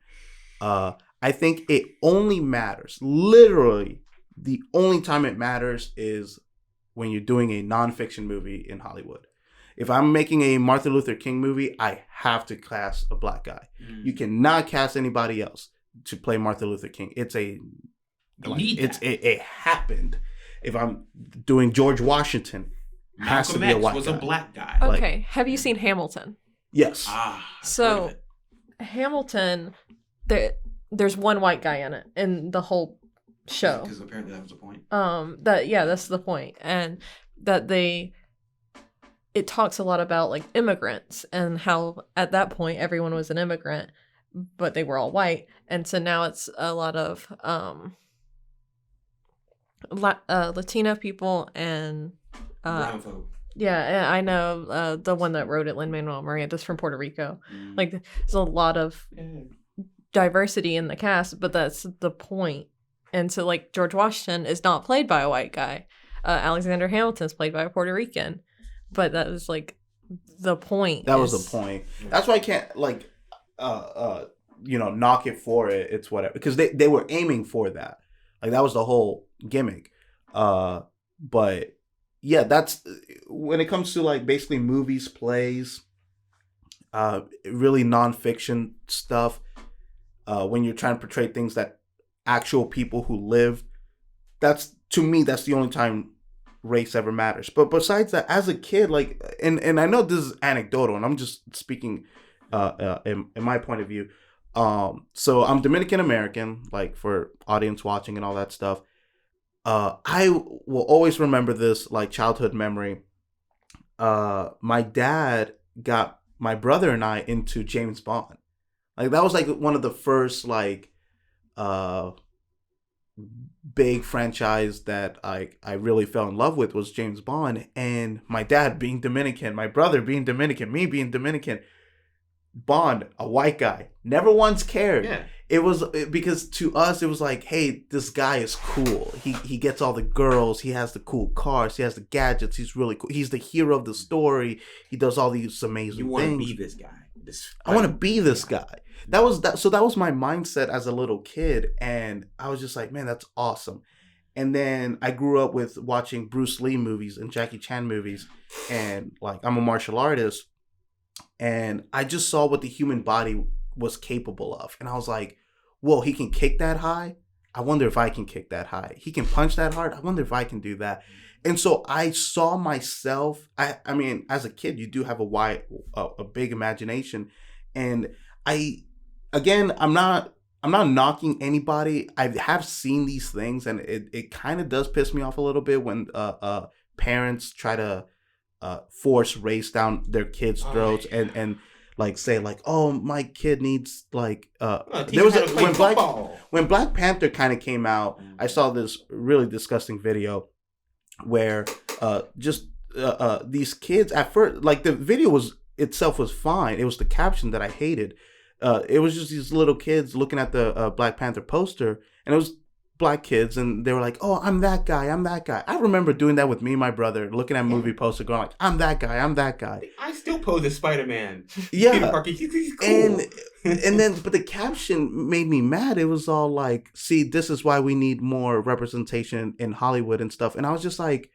[SPEAKER 1] I think it only matters, literally the only time it matters is when you're doing a nonfiction movie in Hollywood. If I'm making a Martin Luther King movie, I have to cast a black guy. You cannot cast anybody else to play Martin Luther King. It happened. If I'm doing George Washington, has to be a white guy.
[SPEAKER 2] Malcolm X was a black guy.
[SPEAKER 3] Okay, have you seen Hamilton?
[SPEAKER 1] Yes.
[SPEAKER 3] So Hamilton, there's one white guy in it in the whole show.
[SPEAKER 2] Because apparently that was the point.
[SPEAKER 3] That's the point, and that it talks a lot about like immigrants and how at that point everyone was an immigrant, but they were all white, and so now it's a lot of Latino people and
[SPEAKER 2] brown folk.
[SPEAKER 3] Yeah, I know the one that wrote it, Lin-Manuel Miranda's from Puerto Rico. Like there's a lot of diversity in the cast, but that's the point. And so like George Washington is not played by a white guy. Alexander Hamilton's played by a Puerto Rican. But that was like the point.
[SPEAKER 1] That was the point. That's why I can't knock it for it. It's whatever, because they were aiming for that. Like that was the whole gimmick. But yeah, that's when it comes to like basically movies, plays, really nonfiction stuff. When you're trying to portray things that actual people who lived, to me that's the only time race ever matters. But besides that, as a kid, like, and I know this is anecdotal, and I'm just speaking in my point of view. So I'm Dominican American, like for audience watching and all that stuff. I will always remember this like childhood memory. My dad got my brother and I into James Bond. Like that was like one of the first like big franchise that I really fell in love with was James Bond. And my dad being Dominican, my brother being Dominican, me being Dominican, Bond, a white guy, never once cared.
[SPEAKER 2] Yeah.
[SPEAKER 1] It was because to us it was like, hey, this guy is cool. He gets all the girls. He has the cool cars. He has the gadgets. He's really cool. He's the hero of the story. He does all these amazing things.
[SPEAKER 2] You want to be this guy.
[SPEAKER 1] I want to be this guy. That was my mindset as a little kid, and I was just like, man, that's awesome. And then I grew up with watching Bruce Lee movies and Jackie Chan movies, and like I'm a martial artist, and I just saw what the human body was capable of, and I was like, whoa, he can kick that high? I wonder if I can kick that high. He can punch that hard? I wonder if I can do that. And so I saw myself, I mean, as a kid, you do have a big imagination, and I'm not knocking anybody. I have seen these things, and it kind of does piss me off a little bit when parents try to force race down their kids' throats and like say like, oh, my kid needs like there was when Black Panther kind of came out, I saw this really disgusting video where these kids at first, like the video itself was fine. It was the caption that I hated. It was just these little kids looking at the Black Panther poster, and it was black kids, and they were like, "Oh, I'm that guy. I'm that guy." I remember doing that with me and my brother, looking at movie posters, going like, "I'm that guy. I'm that guy."
[SPEAKER 2] I still pose as Spider-Man.
[SPEAKER 1] Yeah,
[SPEAKER 2] Peter Parker, he's cool.
[SPEAKER 1] And then, but the caption made me mad. It was all like, "See, this is why we need more representation in Hollywood and stuff." And I was just like,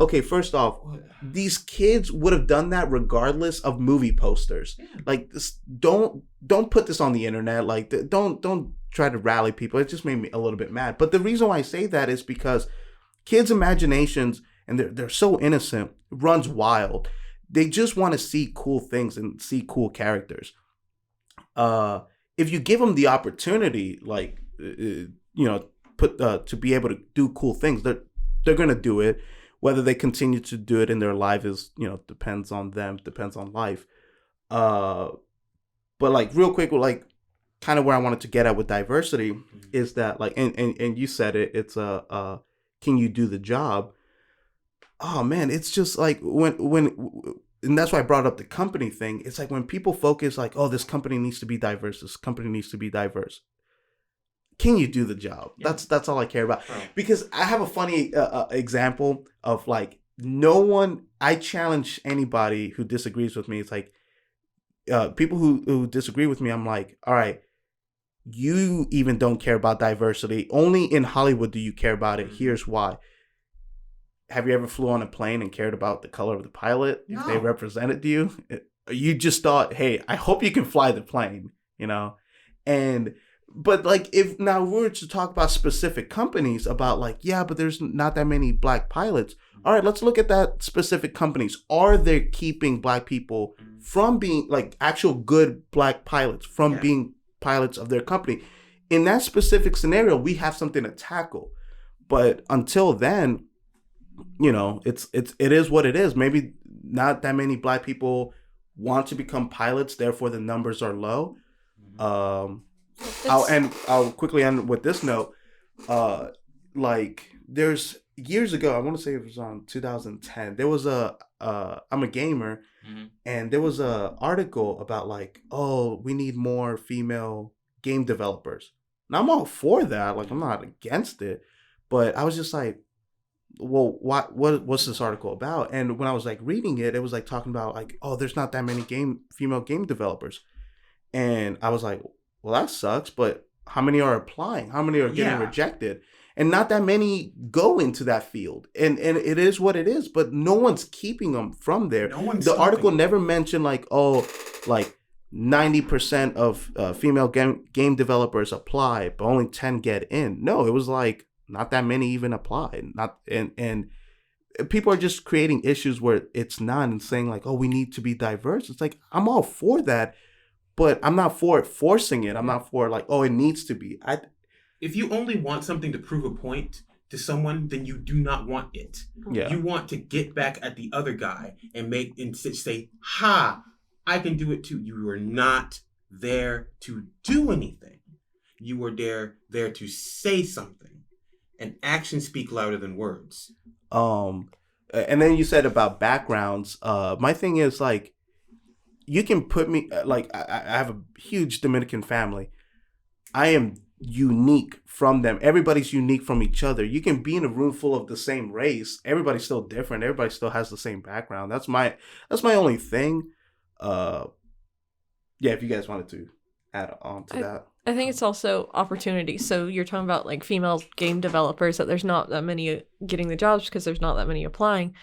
[SPEAKER 1] okay, first off, these kids would have done that regardless of movie posters.
[SPEAKER 2] Yeah.
[SPEAKER 1] Like, don't put this on the internet. Like, don't try to rally people. It just made me a little bit mad. But the reason why I say that is because kids' imaginations, and they're so innocent, runs wild. They just want to see cool things and see cool characters. If you give them the opportunity, like to be able to do cool things, they're gonna do it. Whether they continue to do it in their life is, depends on them, depends on life. But like real quick, like kind of where I wanted to get at with diversity is that like, and you said it, it's can you do the job? Oh man, it's just like when and that's why I brought up the company thing. It's like when people focus like, oh, this company needs to be diverse. This company needs to be diverse. Can you do the job? Yeah. That's all I care about. Right. Because I have a funny example of like I challenge anybody who disagrees with me. It's like people who disagree with me, I'm like, all right, you even don't care about diversity. Only in Hollywood do you care about it. Here's why. Have you ever flew on a plane and cared about the color of the pilot? No. If they represented you? You just thought, hey, I hope you can fly the plane, But like if now we were to talk about specific companies about like, yeah, but there's not that many black pilots. All right, let's look at that specific companies. Are they keeping black people from being like actual good black pilots from being pilots of their company? In that specific scenario, we have something to tackle. But until then, it is what it is. Maybe not that many black people want to become pilots, therefore the numbers are low. I'll quickly end with this note. Like there's years ago, I want to say it was on 2010. There was I'm a gamer, and there was a article about like, oh, we need more female game developers. Now I'm all for that. Like I'm not against it, but I was just like, well, what's this article about? And when I was like reading it, it was like talking about like, oh, there's not that many female game developers, and I was like, well, that sucks, but how many are applying? How many are getting rejected? And not that many go into that field. And it is what it is, but no one's keeping them from there. The article never mentioned like, oh, like 90% of female game developers apply, but only 10 get in. No, it was like not that many even apply. And people are just creating issues where it's not and saying like, oh, we need to be diverse. It's like, I'm all for that. But I'm not for forcing it. I'm not for like, oh, it needs to be.
[SPEAKER 2] If you only want something to prove a point to someone, then you do not want it. Yeah. You want to get back at the other guy and say, ha, I can do it too. You are not there to do anything. You are there to say something. And actions speak louder than words.
[SPEAKER 1] And then you said about backgrounds. My thing is like, you can put me, like, I have a huge Dominican family. I am unique from them. Everybody's unique from each other. You can be in a room full of the same race. Everybody's still different. Everybody still has the same background. That's my only thing. If you guys wanted to add on to that.
[SPEAKER 3] I think it's also opportunity. So you're talking about, like, female game developers, that there's not that many getting the jobs because there's not that many applying.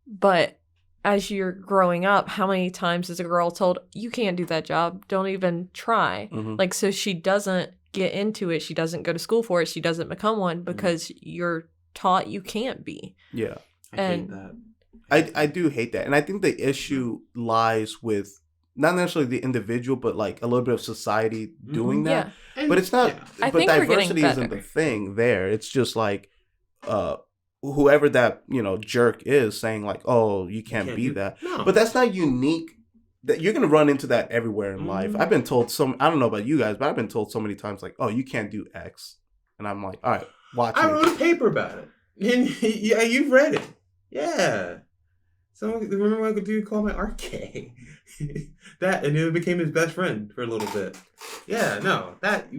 [SPEAKER 3] But as you're growing up, how many times is a girl told, you can't do that job, don't even try? Mm-hmm. Like, so she doesn't get into it, she doesn't go to school for it, she doesn't become one because you're taught you can't be.
[SPEAKER 1] Yeah.
[SPEAKER 2] I hate that.
[SPEAKER 1] I do hate that. And I think the issue lies with not necessarily the individual, but like a little bit of society doing that. Yeah. But it's not, but diversity isn't the thing there. It's just like, whoever that jerk is saying like, oh, you can't be that. No. But that's not unique. That you're gonna run into that everywhere in life. I've been told I don't know about you guys, but I've been told so many times like, oh, you can't do X, and I'm like, all right, watch.
[SPEAKER 2] I wrote a paper about it, and yeah, you've read it. Yeah. Someone remember what a dude called my RK. That, and it became his best friend for a little bit. Yeah, no, that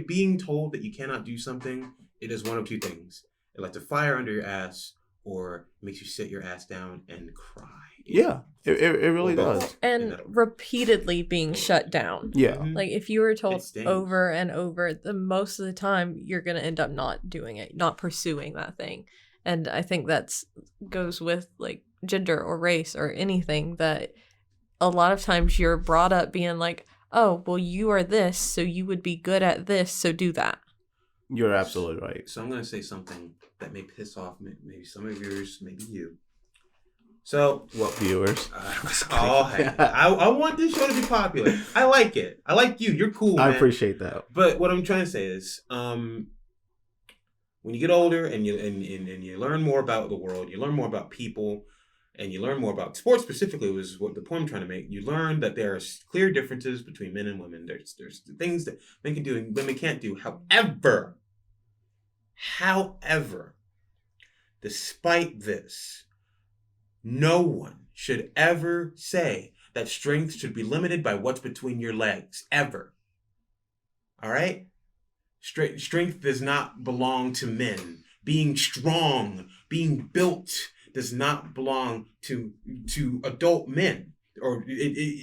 [SPEAKER 2] being told that you cannot do something it does one of two things. It lights a fire under your ass, or makes you sit your ass down and cry.
[SPEAKER 1] Yeah, it really does.
[SPEAKER 3] And repeatedly being shut down.
[SPEAKER 1] Yeah.
[SPEAKER 3] Like if you were told over and over, most of the time you're going to end up not doing it, not pursuing that thing. And I think that's goes with like gender or race or anything, that a lot of times you're brought up being like, oh, well, you are this, so you would be good at this, so do that.
[SPEAKER 1] You're absolutely right.
[SPEAKER 2] So I'm going to say something that may piss off maybe some of yours, maybe you. So
[SPEAKER 1] what viewers?
[SPEAKER 2] I want this show to be popular. I like it. I like you. You're cool, man.
[SPEAKER 1] I appreciate that.
[SPEAKER 2] But what I'm trying to say is, when you get older and you learn more about the world, you learn more about people, and you learn more about sports specifically, was what the point I'm trying to make. You learn that there are clear differences between men and women. There's things that men can do and women can't do. However, despite this, no one should ever say that strength should be limited by what's between your legs, ever. All right? Strength does not belong to men. Being strong, being built does not belong to adult men. Or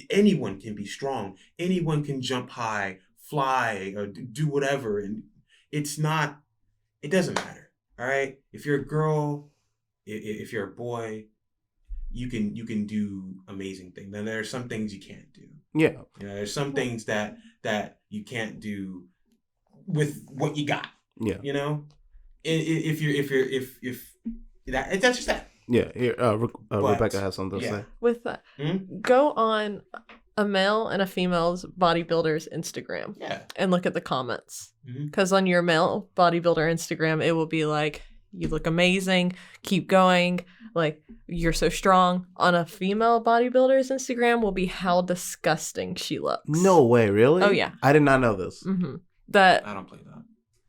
[SPEAKER 2] anyone can be strong. Anyone can jump high, fly, or do whatever. And it doesn't matter. All right? If you're a girl, if you're a boy, you can do amazing things. Then there are some things you can't do.
[SPEAKER 1] Yeah.
[SPEAKER 2] There's some things that you can't do with what you got.
[SPEAKER 1] Yeah.
[SPEAKER 2] If that's just that.
[SPEAKER 1] Yeah. Here, Rebecca has something to say.
[SPEAKER 3] With that, go on a male and a female's bodybuilder's Instagram.
[SPEAKER 2] Yeah.
[SPEAKER 3] And look at the comments. Because on your male bodybuilder Instagram, it will be like, you look amazing, keep going, like, you're so strong. On a female bodybuilder's Instagram will be how disgusting she looks.
[SPEAKER 1] No way, really?
[SPEAKER 3] Oh, yeah.
[SPEAKER 1] I did not know this.
[SPEAKER 3] That
[SPEAKER 2] I don't play that.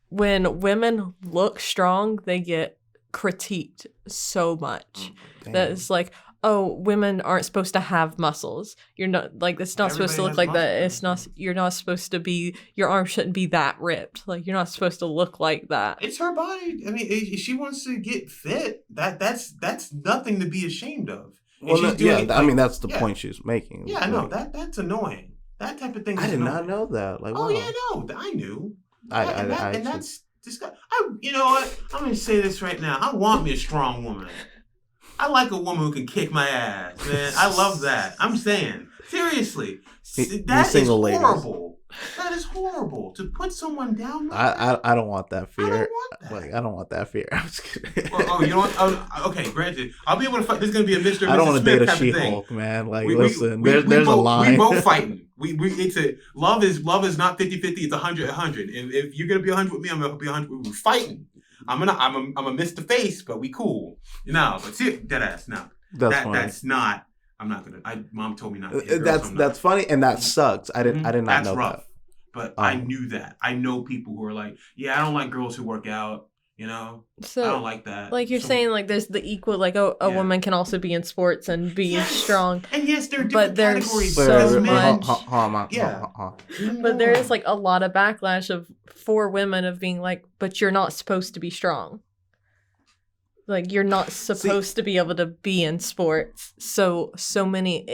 [SPEAKER 3] When women look strong, they get critiqued so much. That it's like, oh, women aren't supposed to have muscles. You're not, like, it's not supposed to look like that. It's not, you're not supposed to be, your arm shouldn't be that ripped. Like, you're not supposed to look like that.
[SPEAKER 2] It's her body. I mean, if she wants to get fit, that's nothing to be ashamed of.
[SPEAKER 1] Well, I mean, that's the point she's making.
[SPEAKER 2] Yeah, I know. That's annoying. That type of thing is
[SPEAKER 1] I did
[SPEAKER 2] annoying.
[SPEAKER 1] not know that. Like,
[SPEAKER 2] oh,
[SPEAKER 1] wow.
[SPEAKER 2] yeah, no. I knew.
[SPEAKER 1] That's
[SPEAKER 2] disgusting. You know what? I'm going to say this right now. I want me a strong woman. I like a woman who can kick my ass, man. I love that. I'm saying, seriously, that is horrible. That is horrible to put someone down.
[SPEAKER 1] I don't want that fear.
[SPEAKER 2] I don't want that.
[SPEAKER 1] Like, I don't want that fear. I'm just kidding.
[SPEAKER 2] You know what? Okay, granted, I'll be able to fight. This is gonna be a Mr. and
[SPEAKER 1] I don't
[SPEAKER 2] Mrs.
[SPEAKER 1] want to
[SPEAKER 2] Smith
[SPEAKER 1] date a
[SPEAKER 2] type of thing.
[SPEAKER 1] She-Hulk, man. Like, listen, there's a line.
[SPEAKER 2] We both fighting. It's a love is not 50-50. It's 100-100. If you're gonna be 100 with me, I'm gonna be 100. We're fighting. I'm gonna miss the face, but we cool. No, but see, dead ass. No, that's not. I'm not gonna. Mom told me not to. Hit girls,
[SPEAKER 1] that's funny, and that sucks. I did not know
[SPEAKER 2] rough.
[SPEAKER 1] that.
[SPEAKER 2] But I knew that. I know people who are like, yeah, I don't like girls who work out. So I don't like that.
[SPEAKER 3] Like you're saying, like there's the equal, like a woman can also be in sports and be strong.
[SPEAKER 2] And yes, there are different categories.
[SPEAKER 3] So much.
[SPEAKER 2] But
[SPEAKER 3] there is like a lot of backlash for women of being like, but you're not supposed to be strong. Like you're not supposed to be able to be in sports. So many,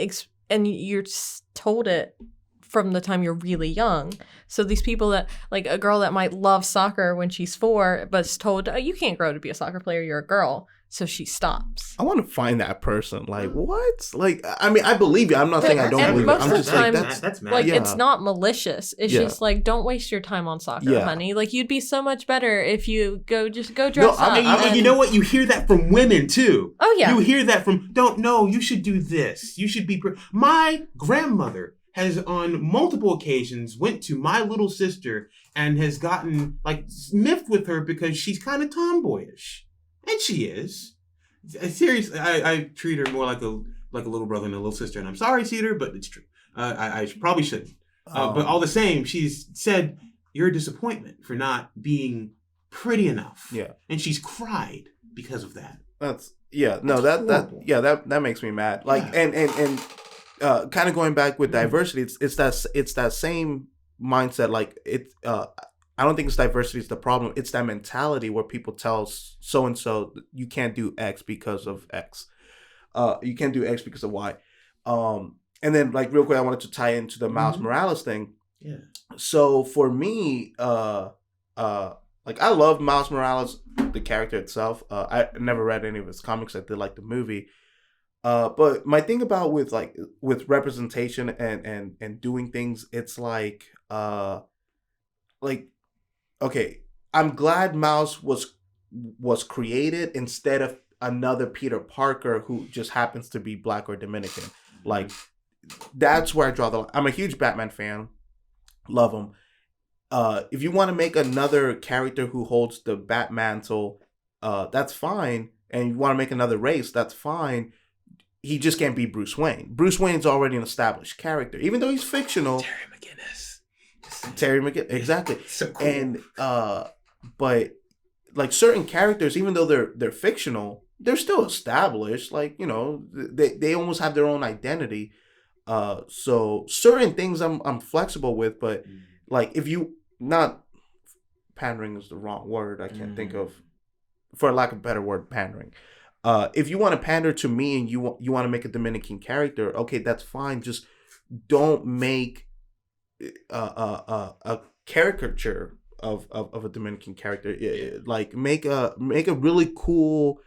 [SPEAKER 3] and you're told it from the time you're really young. So these people that, like a girl that might love soccer when she's 4, but is told, oh, you can't grow to be a soccer player, you're a girl. So she stops.
[SPEAKER 1] I want to find that person. Like, what? Like, I mean, I believe you. I'm not saying I don't believe it. I'm just like,
[SPEAKER 2] that's mad.
[SPEAKER 3] Like, it's not malicious. It's just like, don't waste your time on soccer, honey. Like, you'd be so much better if you go dress up.
[SPEAKER 2] And you know what? You hear that from women, too.
[SPEAKER 3] Oh, yeah.
[SPEAKER 2] You hear that from, you should do this. You should be... My grandmother has on multiple occasions went to my little sister and has gotten, like, miffed with her because she's kind of tomboyish. And she is. Seriously, I treat her more like a little brother and a little sister. And I'm sorry, Cedar, but it's true. I probably shouldn't. But all the same, she's said, you're a disappointment for not being pretty enough.
[SPEAKER 1] Yeah.
[SPEAKER 2] And she's cried because of that.
[SPEAKER 1] That makes me mad. Like, and kind of going back with diversity, it's that same mindset. Like, I don't think it's diversity is the problem. It's that mentality where people tell so and so you can't do X because of X. You can't do X because of Y. And then like real quick, I wanted to tie into the Miles Morales thing.
[SPEAKER 2] Yeah.
[SPEAKER 1] So for me, like I love Miles Morales, the character itself. I never read any of his comics. I did like the movie. But my thing about with representation and doing things, it's like okay, I'm glad Miles was created instead of another Peter Parker who just happens to be Black or Dominican. Like that's where I draw the line. I'm a huge Batman fan. Love him. If you want to make another character who holds the Bat mantle, that's fine. And you want to make another race, that's fine. He just can't be Bruce Wayne. Bruce Wayne's already an established character, even though he's fictional. Terry McGinnis, exactly.
[SPEAKER 2] So cool.
[SPEAKER 1] And but like certain characters, even though they're fictional, they're still established. Like they almost have their own identity. So certain things I'm flexible with, but like if you not pandering is the wrong word. I can't think of, for lack of a better word, pandering. If you want to pander to me and you want to make a Dominican character, okay, that's fine. Just don't make a caricature of a Dominican character. Like make a really cool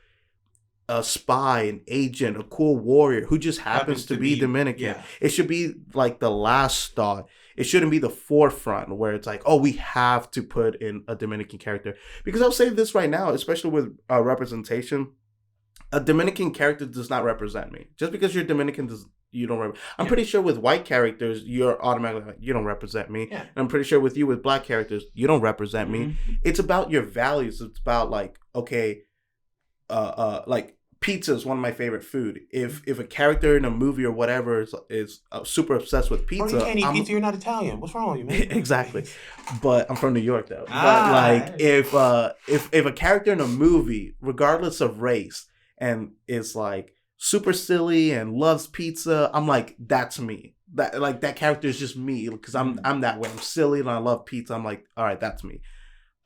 [SPEAKER 1] spy, an agent, a cool warrior who just happens to be Dominican. Yeah. It should be like the last thought. It shouldn't be the forefront where it's like, oh, we have to put in a Dominican character. Because I'll say this right now, especially with representation, a Dominican character does not represent me. Just because you're Dominican, you don't. I'm pretty sure with white characters, you're automatically like, you don't represent me. Yeah. And I'm pretty sure with you, with black characters, you don't represent me. It's about your values. It's about like, okay, like pizza is one of my favorite food. If a character in a movie or whatever is super obsessed with pizza,
[SPEAKER 4] you can't eat pizza. You're not Italian. What's wrong with you, man?
[SPEAKER 1] Exactly. But I'm from New York though. But like if a character in a movie, regardless of race, and is like super silly and loves pizza, I'm like, that's me. That character is just me because I'm that way. I'm silly and I love pizza. I'm like, all right, that's me.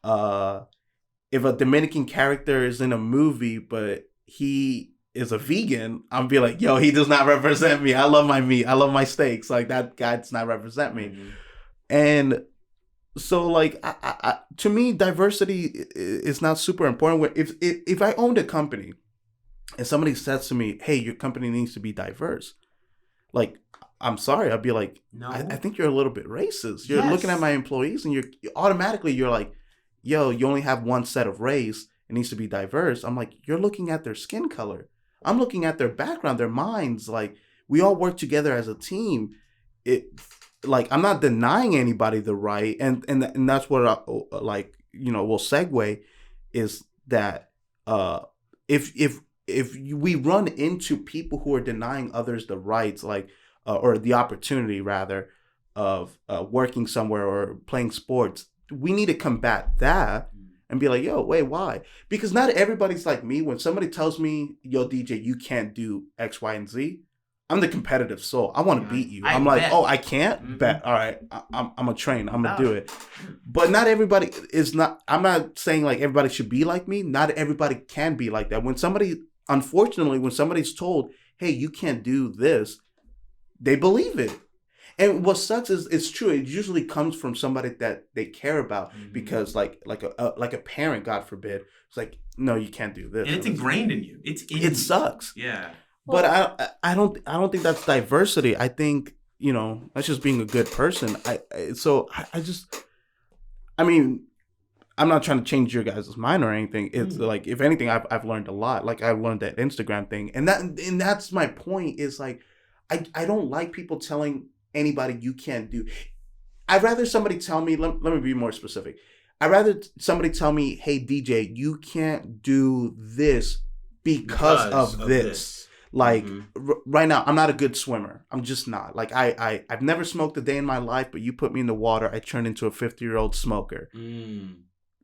[SPEAKER 1] If a Dominican character is in a movie but he is a vegan, I'm be like, yo, he does not represent me. I love my meat. I love my steaks. Like that guy does not represent me. And so like to me, diversity is not super important. If I owned a company and somebody says to me, hey, your company needs to be diverse, like, I'm sorry, I'd be like, no. I think you're a little bit racist. You're looking at my employees and you're like, yo, you only have one set of race. It needs to be diverse. I'm like, you're looking at their skin color. I'm looking at their background, their minds. Like, we all work together as a team. Like, I'm not denying anybody the right. And that's what I, like, will segue is that if we run into people who are denying others the rights, like, or the opportunity rather of working somewhere or playing sports, we need to combat that and be like, yo, wait, why? Because not everybody's like me. When somebody tells me, yo, DJ, you can't do X, Y, and Z, I'm the competitive soul. I want to beat you. I'm like, oh, I can't? Bet. All right. I'm a train. I'm going to do it. But not everybody is not, I'm not saying like everybody should be like me. Not everybody can be like that. Unfortunately, when somebody's told, hey, you can't do this, they believe it. And what sucks is it's true. It usually comes from somebody that they care about because like a parent, God forbid, it's like, no, you can't do this.
[SPEAKER 4] And it's ingrained in you.
[SPEAKER 1] It sucks.
[SPEAKER 4] Yeah.
[SPEAKER 1] But I don't think that's diversity. I think, that's just being a good person. I'm not trying to change your guys' mind or anything. It's like, if anything, I've learned a lot. Like I learned that Instagram thing. And that's my point is like, I don't like people telling anybody you can't do. I'd rather somebody tell me, let me be more specific. I'd rather somebody tell me, hey, DJ, you can't do this because of this. Like right now, I'm not a good swimmer. I'm just not. Like I've never smoked a day in my life, but you put me in the water, I turn into a 50-year-old smoker.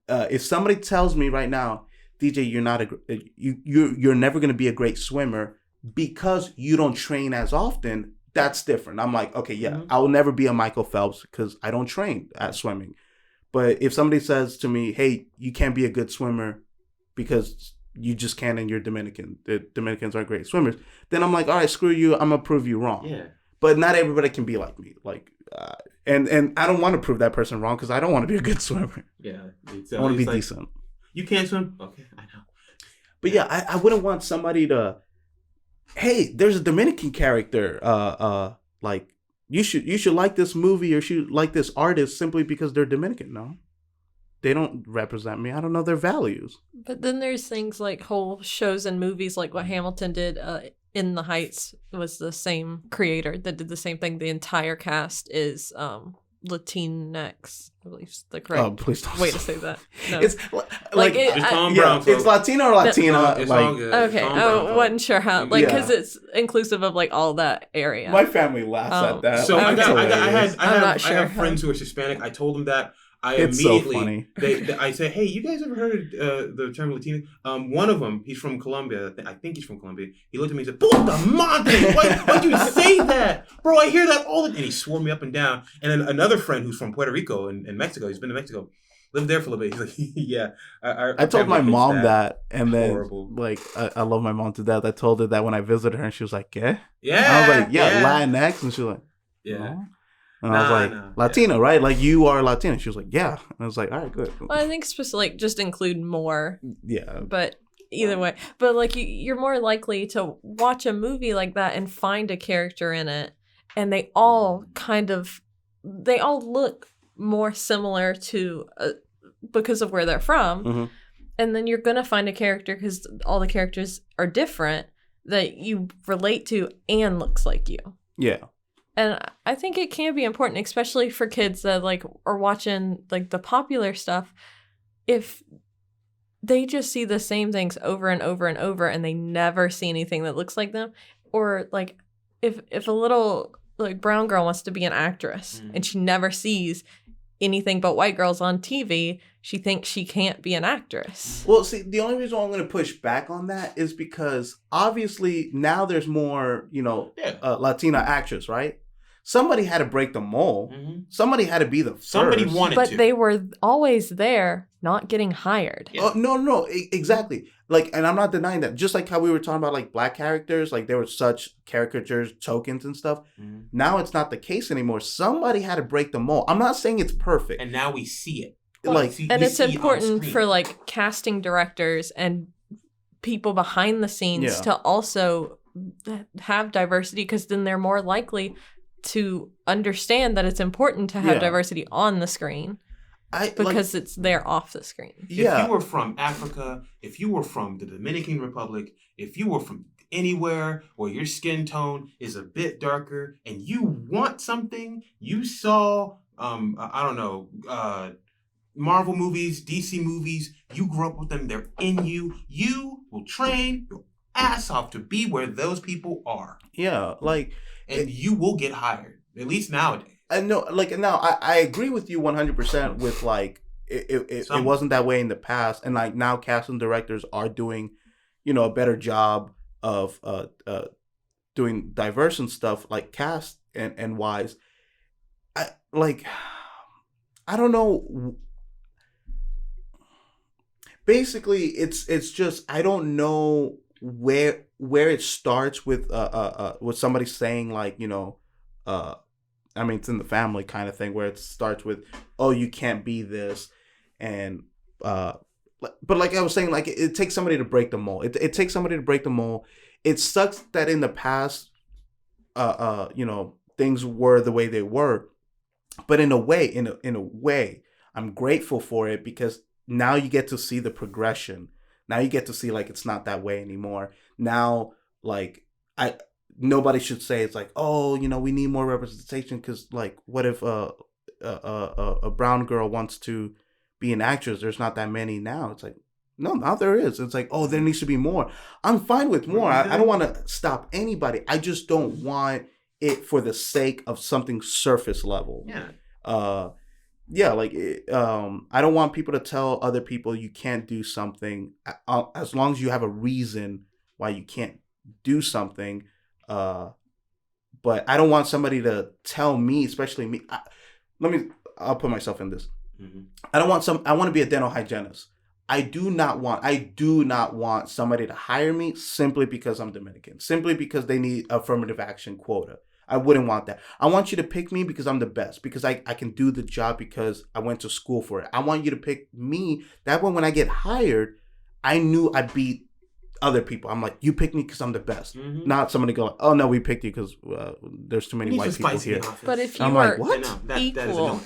[SPEAKER 1] If somebody tells me right now, DJ, you're never going to be a great swimmer because you don't train as often, that's different. I'm like, okay, I will never be a Michael Phelps because I don't train at swimming. But if somebody says to me, "Hey, you can't be a good swimmer because you just can't, and you're Dominican. The Dominicans are great swimmers," then I'm like, "All right, screw you. I'm gonna prove you wrong."
[SPEAKER 2] Yeah.
[SPEAKER 1] But not everybody can be like me. Like, and I don't want to prove that person wrong because I don't want to be a good swimmer.
[SPEAKER 2] Yeah.
[SPEAKER 1] I want to be decent.
[SPEAKER 2] You can't swim? Okay, I know.
[SPEAKER 1] But yeah, I wouldn't want somebody to, hey, there's a Dominican character. Like you should like this movie or should like this artist simply because they're Dominican. No, they don't represent me. I don't know their values.
[SPEAKER 3] But then there's things like whole shows and movies, like what Hamilton did. In the Heights was the same creator that did the same thing. The entire cast is Latinx, I believe is the correct
[SPEAKER 1] please don't
[SPEAKER 3] way to say that. No.
[SPEAKER 1] It's like
[SPEAKER 2] It's Tom Brown.
[SPEAKER 1] it's Latino or Latina.
[SPEAKER 2] It's
[SPEAKER 1] like
[SPEAKER 2] all good.
[SPEAKER 3] Okay,
[SPEAKER 2] Tom
[SPEAKER 3] I
[SPEAKER 2] Brown.
[SPEAKER 3] wasn't sure how, like,
[SPEAKER 1] Yeah.
[SPEAKER 3] because it's inclusive of like all that area.
[SPEAKER 1] my family laughs at that.
[SPEAKER 2] So
[SPEAKER 1] Like,
[SPEAKER 2] I
[SPEAKER 1] it's hilarious.
[SPEAKER 2] have friends who are Hispanic. I told them that.
[SPEAKER 1] It's so funny.
[SPEAKER 2] I said, "Hey, you guys ever heard the term Latino?" One of them, he's from Colombia. I think he's from Colombia. He looked at me and said, "Puta madre! Why'd you say that, bro? I hear that all the." And he swore me up and down. And then another friend who's from Puerto Rico and Mexico. He's been to Mexico, lived there for a little bit. He's like, "Yeah."
[SPEAKER 1] I told my mom that, and then
[SPEAKER 2] Horrible.
[SPEAKER 1] like I love my mom to death. I told her that when I visited her, and she was like, "Yeah."
[SPEAKER 2] Yeah.
[SPEAKER 1] I was like, "Yeah, Latinx," and she was like,
[SPEAKER 2] Yeah.
[SPEAKER 1] "No." And I was like,
[SPEAKER 2] Nah,
[SPEAKER 1] Latino, right? Like, you are Latina. She was like, yeah. And I was like, all right, good.
[SPEAKER 3] Well, I think it's supposed to like just include more,
[SPEAKER 1] Yeah.
[SPEAKER 3] but either way, but like you're more likely to watch a movie like that and find a character in it, and they all look more similar to because of where they're from,
[SPEAKER 1] Mm-hmm.
[SPEAKER 3] and then you're gonna find a character because all the characters are different that you relate to and looks like you.
[SPEAKER 1] Yeah.
[SPEAKER 3] And I think it can be important, especially for kids that like are watching like the popular stuff. If they just see the same things over and over and over, and they never see anything that looks like them, or like if a little like brown girl wants to be an actress and she never sees anything but white girls on TV, she thinks she can't be an actress.
[SPEAKER 1] Well, see, the only reason why I'm going to push back on that is because obviously now there's more, Latina actors, right? Somebody had to break the mold.
[SPEAKER 2] Mm-hmm.
[SPEAKER 1] Somebody had to be the first.
[SPEAKER 2] Somebody wanted
[SPEAKER 3] But
[SPEAKER 2] to.
[SPEAKER 3] they were always there, not getting hired.
[SPEAKER 2] Yeah.
[SPEAKER 1] Oh, no, exactly. Like, and I'm not denying that. Just like how we were talking about like black characters, like there were such caricatures, tokens and stuff.
[SPEAKER 2] Mhm.
[SPEAKER 1] Now it's not the case anymore. Somebody had to break the mold. I'm not saying it's perfect.
[SPEAKER 2] And now we see it.
[SPEAKER 1] Like,
[SPEAKER 3] And it's
[SPEAKER 2] see it on
[SPEAKER 3] important
[SPEAKER 2] screen.
[SPEAKER 3] for like casting directors and people behind the scenes
[SPEAKER 1] Yeah.
[SPEAKER 3] to also have diversity, because then they're more likely to understand that it's important to have
[SPEAKER 1] Yeah.
[SPEAKER 3] diversity on the screen because it's there off the screen.
[SPEAKER 2] If
[SPEAKER 1] Yeah.
[SPEAKER 2] you were from Africa, if you were from the Dominican Republic, if you were from anywhere where your skin tone is a bit darker and you want something, you saw, Marvel movies, DC movies, you grew up with them, they're in you, you will train your ass off to be where those people are.
[SPEAKER 1] yeah, like,
[SPEAKER 2] And you will get hired, at least nowadays.
[SPEAKER 1] I know, like, now I agree with you 100% with like it wasn't that way in the past, and like now casting directors are doing, a better job of doing diverse and stuff like cast and wise. I don't know. Basically, it's just I don't know where it starts with somebody saying like I mean, it's in the family kind of thing where it starts with, oh, you can't be this, and but like I was saying, like it takes somebody to break the mold. It takes somebody to break the mold. It sucks that in the past, things were the way they were, but in a way, I'm grateful for it because now you get to see the progression. Now you get to see like it's not that way anymore. Now, like nobody should say it's like, oh, we need more representation because like what if a brown girl wants to be an actress? There's not that many now. It's like, no, now there is. It's like, oh, there needs to be more. I'm fine with more. I don't want to stop anybody. I just don't want it for the sake of something surface level.
[SPEAKER 2] Yeah.
[SPEAKER 1] Yeah, like I don't want people to tell other people you can't do something as long as you have a reason why you can't do something. But I don't want somebody to tell me, especially me. I'll put myself in this. I don't want I want to be a dental hygienist. I do not want somebody to hire me simply because I'm Dominican, simply because they need affirmative action quota. I wouldn't want that. I want you to pick me because I'm the best, because I can do the job because I went to school for it. I want you to pick me. That way, when I get hired, I knew I beat other people. I'm like, you picked me because I'm the best. Not somebody go, oh no, we picked you because there's too many white people here.
[SPEAKER 3] But if you
[SPEAKER 1] I'm
[SPEAKER 3] are
[SPEAKER 1] like, what?
[SPEAKER 3] equal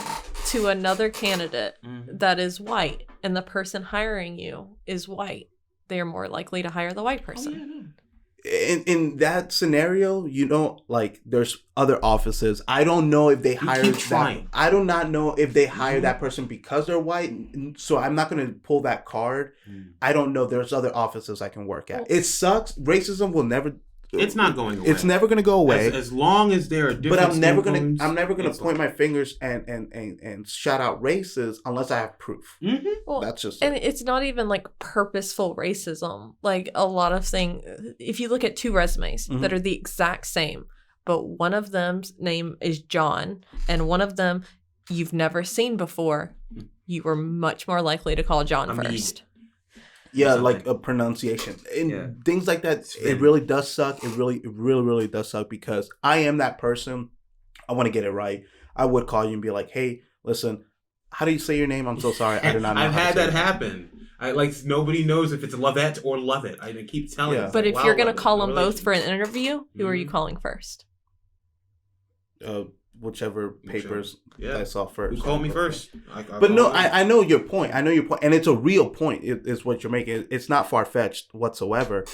[SPEAKER 3] to another candidate that is white, and the person hiring you is white, they are more likely to hire the white person.
[SPEAKER 1] In that scenario, like there's other offices. I don't know if they hire that. I do not know if they hire that person because they're white. So I'm not going to pull that card. I don't know. There's other offices I can work at. It sucks. Racism will never.
[SPEAKER 2] It's not going away.
[SPEAKER 1] It's never going to go away.
[SPEAKER 2] As long as there are different.
[SPEAKER 1] But I'm never going to point my fingers and shout out races unless I have proof.
[SPEAKER 3] Well,
[SPEAKER 1] that's just
[SPEAKER 3] and it's not even like purposeful racism. Like a lot of things, if you look at two resumes that are the exact same, but one of them's name is John and one of them you've never seen before, you were much more likely to call John first.
[SPEAKER 1] Yeah, like a pronunciation and things like that. It really does suck. It really does suck because I am that person. I want to get it right. I would call you and be like, "Hey, listen, how do you say your name? I'm so sorry. I do not know."
[SPEAKER 2] I've had that happen. Nobody knows if it's Lovett or Lovett. I keep telling you.
[SPEAKER 3] But if you're gonna call them both for an interview, who are you calling first?
[SPEAKER 1] Whichever papers I saw first.
[SPEAKER 2] You called me first.
[SPEAKER 1] But no, I know your point. And it's a real point. Is what you're making. It's not far fetched whatsoever,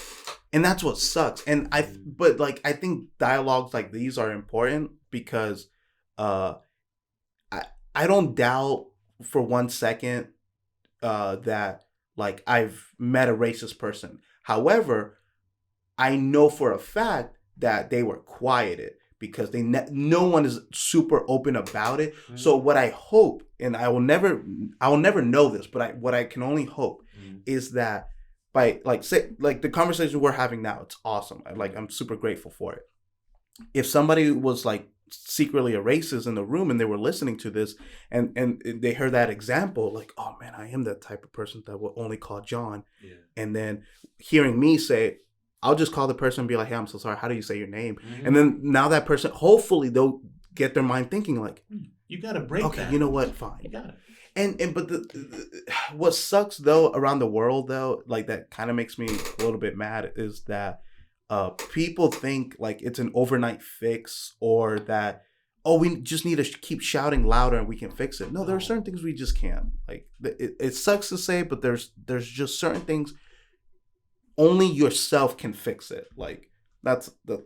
[SPEAKER 1] and that's what sucks. And I think dialogues like these are important because, I don't doubt for 1 second, that like I've met a racist person. However, I know for a fact that they were quieted. Because no one is super open about it. So what I hope, and I will never know this, but what I can only hope is that by the conversation we're having now, it's awesome. I'm super grateful for it. If somebody was like secretly a racist in the room and they were listening to this and they heard that example, like, oh man, I am that type of person that will only call John. Yeah. And then hearing me say, I'll just call the person and be like, hey, I'm so sorry. How do you say your name? And then now that person, hopefully they'll get their mind thinking like,
[SPEAKER 2] you got to break that.
[SPEAKER 1] Okay, you know what? Fine.
[SPEAKER 2] You got it.
[SPEAKER 1] But what sucks though around the world though, like that kind of makes me a little bit mad is that people think like it's an overnight fix or that, we just need to keep shouting louder and we can fix it. No, there are certain things we just can't. Like it sucks to say, but there's just certain things only yourself can fix it. Like that's the.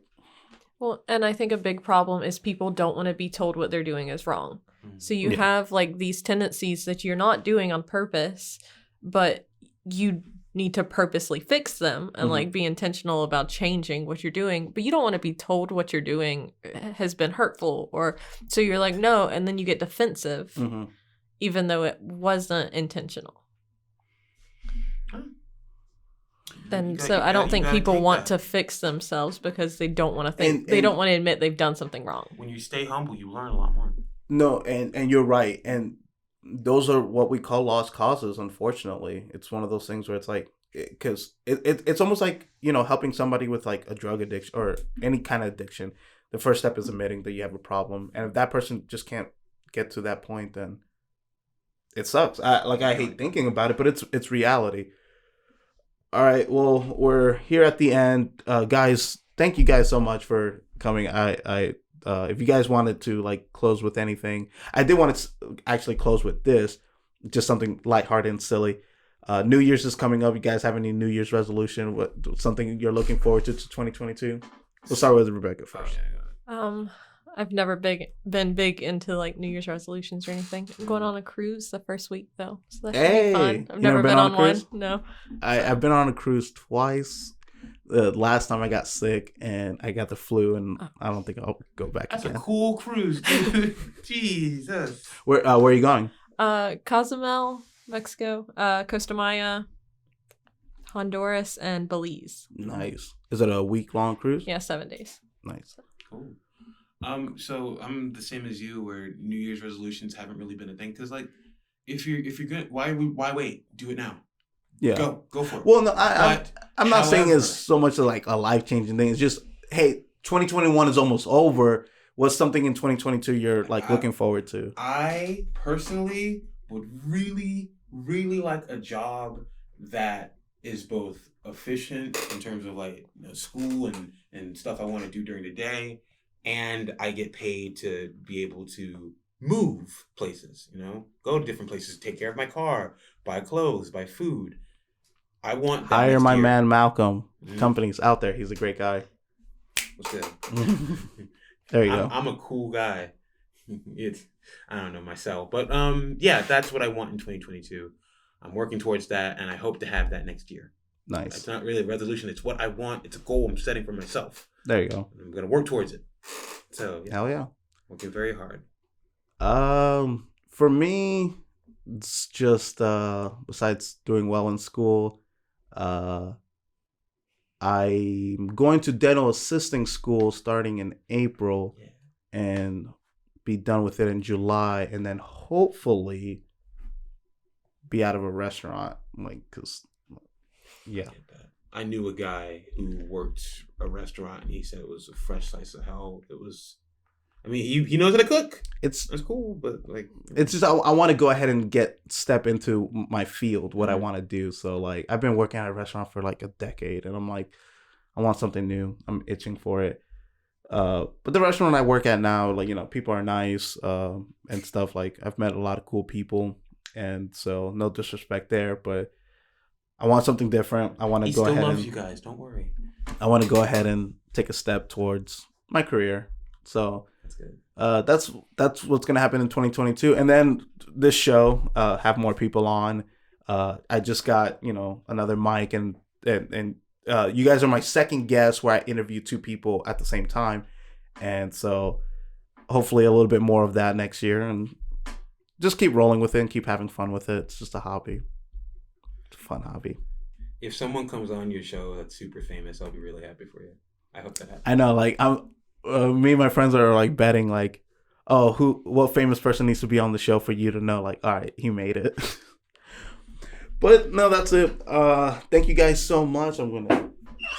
[SPEAKER 3] Well, and I think a big problem is people don't want to be told what they're doing is wrong. So you have like these tendencies that you're not doing on purpose, but you need to purposely fix them and like be intentional about changing what you're doing. But you don't want to be told what you're doing has been hurtful, or so you're like, no, and then you get defensive, even though it wasn't intentional. I don't think people want to fix themselves because they don't want to think, they don't want to admit they've done something wrong.
[SPEAKER 2] When you stay humble, you learn a lot more.
[SPEAKER 1] No, and you're right. And those are what we call lost causes, unfortunately. It's one of those things where it's like, because it's almost like, helping somebody with like a drug addiction or any kind of addiction. The first step is admitting that you have a problem. And if that person just can't get to that point, then it sucks. I hate thinking about it, but it's reality. All right, well, we're here at the end. Guys, thank you guys so much for coming. If you guys wanted to like close with anything, I did want to actually close with this, just something lighthearted and silly. New Year's is coming up. You guys have any New Year's resolution? What something you're looking forward to 2022? We'll start with Rebecca first.
[SPEAKER 3] I've never been big into like New Year's resolutions or anything. I'm going on a cruise the first week though, so that should be fun. I've never been on one. No,
[SPEAKER 1] I've been on a cruise twice. The last time I got sick and I got the flu, and I don't think I'll go back again.
[SPEAKER 2] That's a cool cruise, dude. Jesus.
[SPEAKER 1] Where are you going?
[SPEAKER 3] Cozumel, Mexico, Costa Maya, Honduras, and Belize.
[SPEAKER 1] Nice. Is it a week-long cruise?
[SPEAKER 3] Yeah, 7 days.
[SPEAKER 1] Nice.
[SPEAKER 2] Cool. So I'm the same as you, where New Year's resolutions haven't really been a thing, because like
[SPEAKER 4] if you're good, why wait? Do it now.
[SPEAKER 1] Yeah.
[SPEAKER 4] Go for it.
[SPEAKER 1] Well, no, I'm not saying it's
[SPEAKER 4] however-
[SPEAKER 1] so much like a life-changing thing. It's just, hey, 2021 is almost over. What's something in 2022 you're like looking forward to?
[SPEAKER 4] I personally would really, really like a job that is both efficient in terms of like school and stuff I want to do during the day, and I get paid to be able to move places, go to different places, take care of my car, buy clothes, buy food. I want that
[SPEAKER 1] Hire
[SPEAKER 4] next
[SPEAKER 1] my
[SPEAKER 4] year.
[SPEAKER 1] man Malcolm.
[SPEAKER 4] Mhm.
[SPEAKER 1] Company's out there. He's a great guy.
[SPEAKER 4] What's good?
[SPEAKER 1] There you go.
[SPEAKER 4] I'm a cool guy. I don't know myself, but yeah, that's what I want in 2022. I'm working towards that, and I hope to have that next year.
[SPEAKER 1] Nice.
[SPEAKER 4] It's not really a resolution. It's what I want. It's a goal I'm setting for myself.
[SPEAKER 1] There you go.
[SPEAKER 4] I'm gonna work towards it. So
[SPEAKER 1] Hell yeah.
[SPEAKER 4] working very hard.
[SPEAKER 1] For me, it's just besides doing well in school, I'm going to dental assisting school starting in April and be done with it in July, and then hopefully be out of a restaurant, cause yeah.
[SPEAKER 4] I knew a guy who worked a restaurant, and he said it was a fresh slice of hell. It was. I mean, he knows how to cook.
[SPEAKER 1] It's
[SPEAKER 4] cool, but
[SPEAKER 1] it's just I want to go ahead and step into my field, what I want to do. So I've been working at a restaurant for a decade, and I'm I want something new. I'm itching for it. But the restaurant I work at now, people are nice and stuff. I've met a lot of cool people, and so no disrespect there, but I want something different. I want to go ahead. He still loves
[SPEAKER 4] you guys. Don't worry.
[SPEAKER 1] I want to go ahead and take a step towards my career. So.
[SPEAKER 4] That's good.
[SPEAKER 1] That's what's gonna happen in 2022, and then this show have more people on. I just got another mic, and you guys are my second guest where I interview two people at the same time, and so hopefully a little bit more of that next year, and just keep rolling with it and keep having fun with it. It's just a hobby. It's a fun hobby.
[SPEAKER 4] If someone comes on your show that's super famous, I'll be really happy for you. I hope that happens.
[SPEAKER 1] I know, me and my friends are betting what famous person needs to be on the show for you to know all right, he made it. But no, that's it. Thank you guys so much. I'm gonna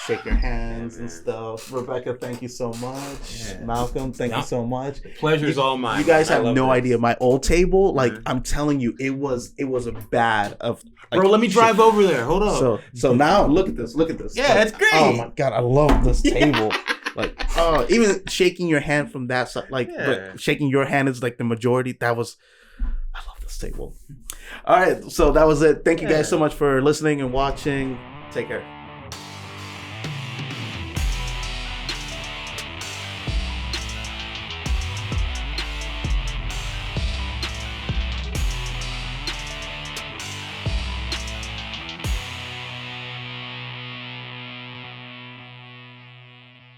[SPEAKER 1] shake your hands and stuff. Rebecca, thank you so much. Yeah. Malcolm, thank you so much.
[SPEAKER 4] The pleasure's all mine.
[SPEAKER 1] You guys have no idea. My old table, I'm telling you, it was a bad of.
[SPEAKER 4] Bro, let me drive over there. Hold on.
[SPEAKER 1] So now look at this.
[SPEAKER 4] Yeah, it's great.
[SPEAKER 1] Oh my god, I love this table. Even shaking your hand from that side, but shaking your hand is the majority. I love this table. All right, so that was it. Thank you guys so much for listening and watching. Take care.